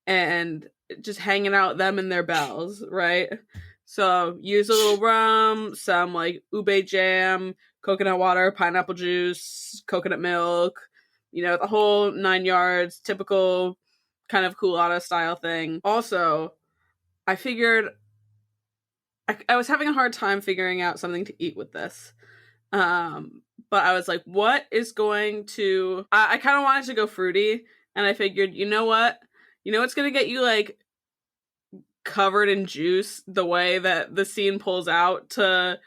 and just hanging out them and their bells, right? So use a little rum, some like ube jam, coconut water, pineapple juice, coconut milk, the whole 9 yards, typical kind of colada style thing. Also, I figured I was having a hard time figuring out something to eat with this. But I was like, what is going to... I kind of wanted to go fruity, and I figured, you know what? What's going to get you like covered in juice the way that the scene pulls out to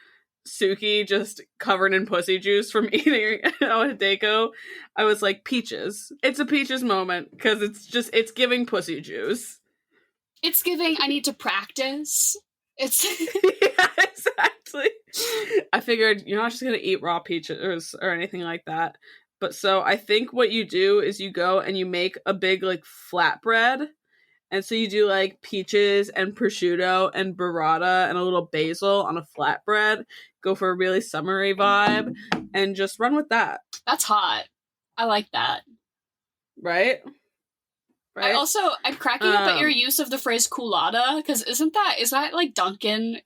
Suki just covered in pussy juice from eating Hideko. I was like, peaches. It's a peaches moment because it's giving pussy juice. It's giving I need to practice. It's yeah, exactly. I figured you're not just gonna eat raw peaches or anything like that. But so I think what you do is you go and you make a big like flatbread. And so you do like peaches and prosciutto and burrata and a little basil on a flatbread. Go for a really summery vibe and just run with that. That's hot. I like that. Right? I'm cracking up at your use of the phrase colada, because is that like Dunkin'?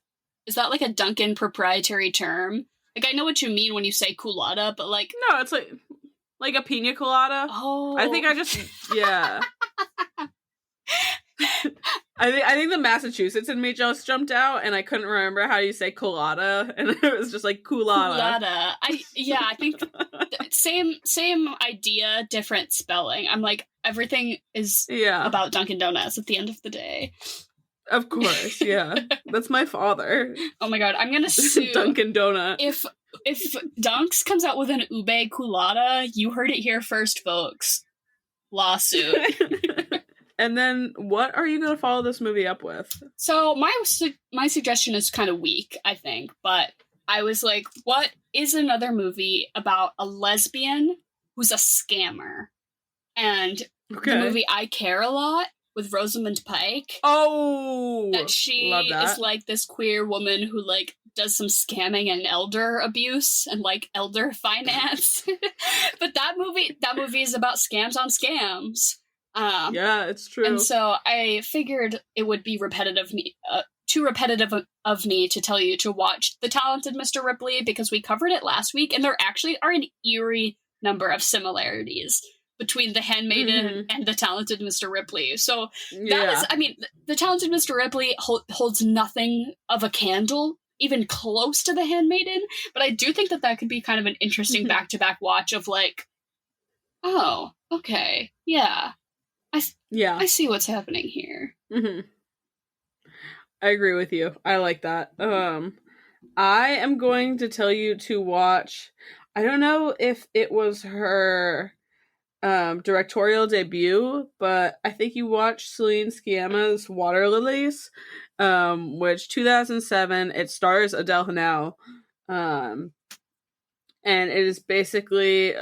Is that like a Dunkin' proprietary term? Like, I know what you mean when you say colada, but like... No, it's like a pina colada. Oh. I think yeah. I think the Massachusetts in me just jumped out, and I couldn't remember how you say colada, and it was just like colada. I think same idea, different spelling. I'm like, everything is about Dunkin' Donuts at the end of the day. Of course, yeah. That's my father. Oh my god, I'm gonna sue Dunkin' Donut. If Dunks comes out with an ube colada, you heard it here first, folks. Lawsuit. And then, what are you going to follow this movie up with? So, my suggestion is kind of weak, I think, but I was like, what is another movie about a lesbian who's a scammer? And the movie I Care a Lot with Rosamund Pike. Oh! That she is like this queer woman who like does some scamming and elder abuse and like elder finance. But that movie is about scams on scams. Yeah, it's true. And so I figured it would be too repetitive of me to tell you to watch The Talented Mr. Ripley, because we covered it last week, and there actually are an eerie number of similarities between The Handmaiden and The Talented Mr. Ripley. So that is, I mean, The Talented Mr. Ripley holds nothing of a candle, even close to The Handmaiden, but I do think that could be kind of an interesting back-to-back watch of like, oh, okay, yeah. I see what's happening here. Mm-hmm. I agree with you. I like that. I am going to tell you to watch... I don't know if it was her directorial debut, but I think you watched Celine Sciamma's Water Lilies, which 2007. It stars Adele Haenel, and it is basically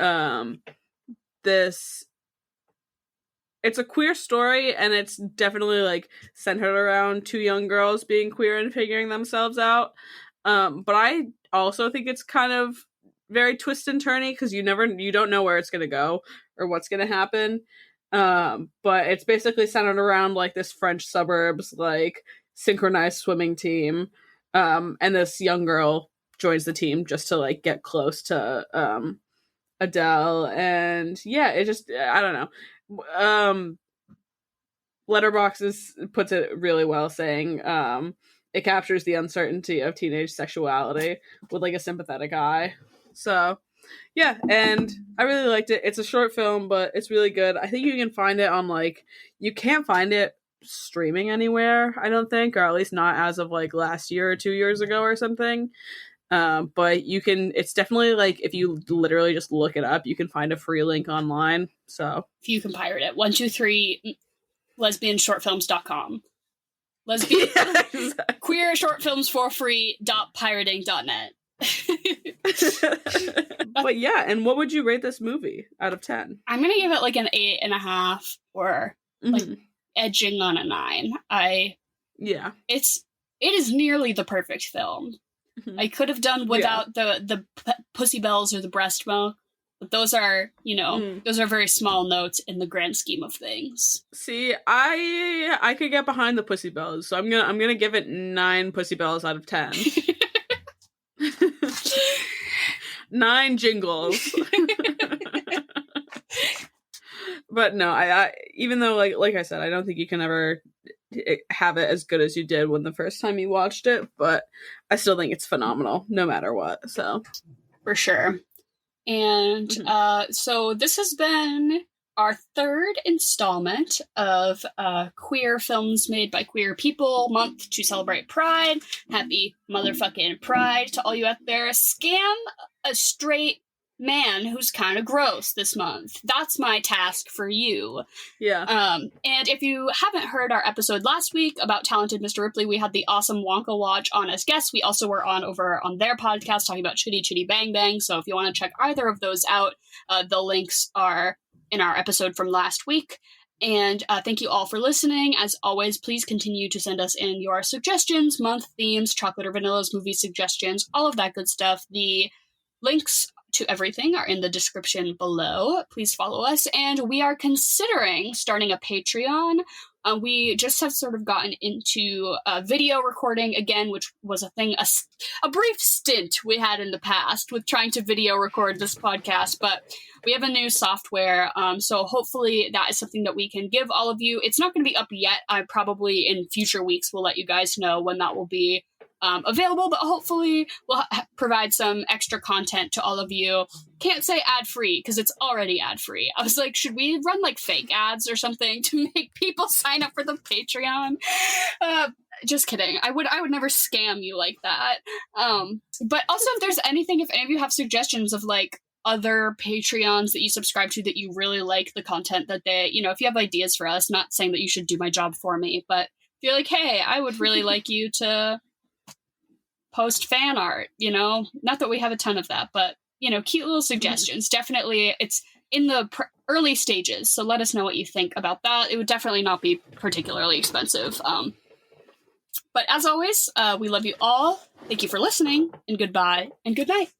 this. It's a queer story, and it's definitely like centered around two young girls being queer and figuring themselves out. But I also think it's kind of very twist and turny because you don't know where it's gonna go or what's gonna happen. But it's basically centered around like this French suburbs like synchronized swimming team, and this young girl joins the team just to like get close to Adele, and yeah, it just I don't know. Letterboxd puts it really well, saying it captures the uncertainty of teenage sexuality with like a sympathetic eye. So yeah, and I really liked it. It's a short film, but it's really good. I think you can find it on like you can't find it streaming anywhere, I don't think, or at least not as of like last year or 2 years ago or something. But you can, it's definitely like if you literally just look it up, you can find a free link online. So if you can pirate it, 123 lesbianshortfilms.com. Lesbian yeah, exactly. Queer short films for free.pirating.net. But yeah, and what would you rate this movie out of 10? I'm gonna give it like an 8.5 or like edging on a 9. It is nearly the perfect film. I could have done without the pussy bells or the breast milk, but those are, those are very small notes in the grand scheme of things. See, I could get behind the pussy bells, so I'm gonna give it 9 pussy bells out of 10. 9 jingles. But no, I even though like I said, I don't think you can ever have it as good as you did when the first time you watched it, but I still think it's phenomenal no matter what. So for sure. And so this has been our 3rd installment of Queer Films Made by Queer People month to celebrate Pride. Happy motherfucking Pride to all you out there. Scam a straight man who's kind of gross this month. That's my task for you. Yeah. And if you haven't heard our episode last week about Talented Mr. Ripley, we had the awesome Wonka Watch on as guests. We also were over on their podcast talking about Chitty Chitty Bang Bang. So if you want to check either of those out, the links are in our episode from last week. And thank you all for listening. As always, please continue to send us in your suggestions, month themes, chocolate or vanillas, movie suggestions, all of that good stuff. The links to everything are in the description below. Please follow us. And we are considering starting a Patreon. We just have sort of gotten into video recording again, which was a thing, a brief stint we had in the past with trying to video record this podcast, but we have a new software. So hopefully that is something that we can give all of you. It's not going to be up yet. I probably in future weeks will let you guys know when that will be available, but hopefully we'll provide some extra content to all of you. Can't say ad-free because it's already ad-free. I was like, should we run like fake ads or something to make people sign up for the Patreon? Just kidding. I would never scam you like that. But also if any of you have suggestions of like other Patreons that you subscribe to that you really like the content that they, if you have ideas for us, not saying that you should do my job for me, but if you're like, hey, I would really like you to post fan art, not that we have a ton of that, but cute little suggestions. Definitely it's in the early stages, so let us know what you think about that. It would definitely not be particularly expensive, but as always, we love you all. Thank you for listening, and goodbye and good night.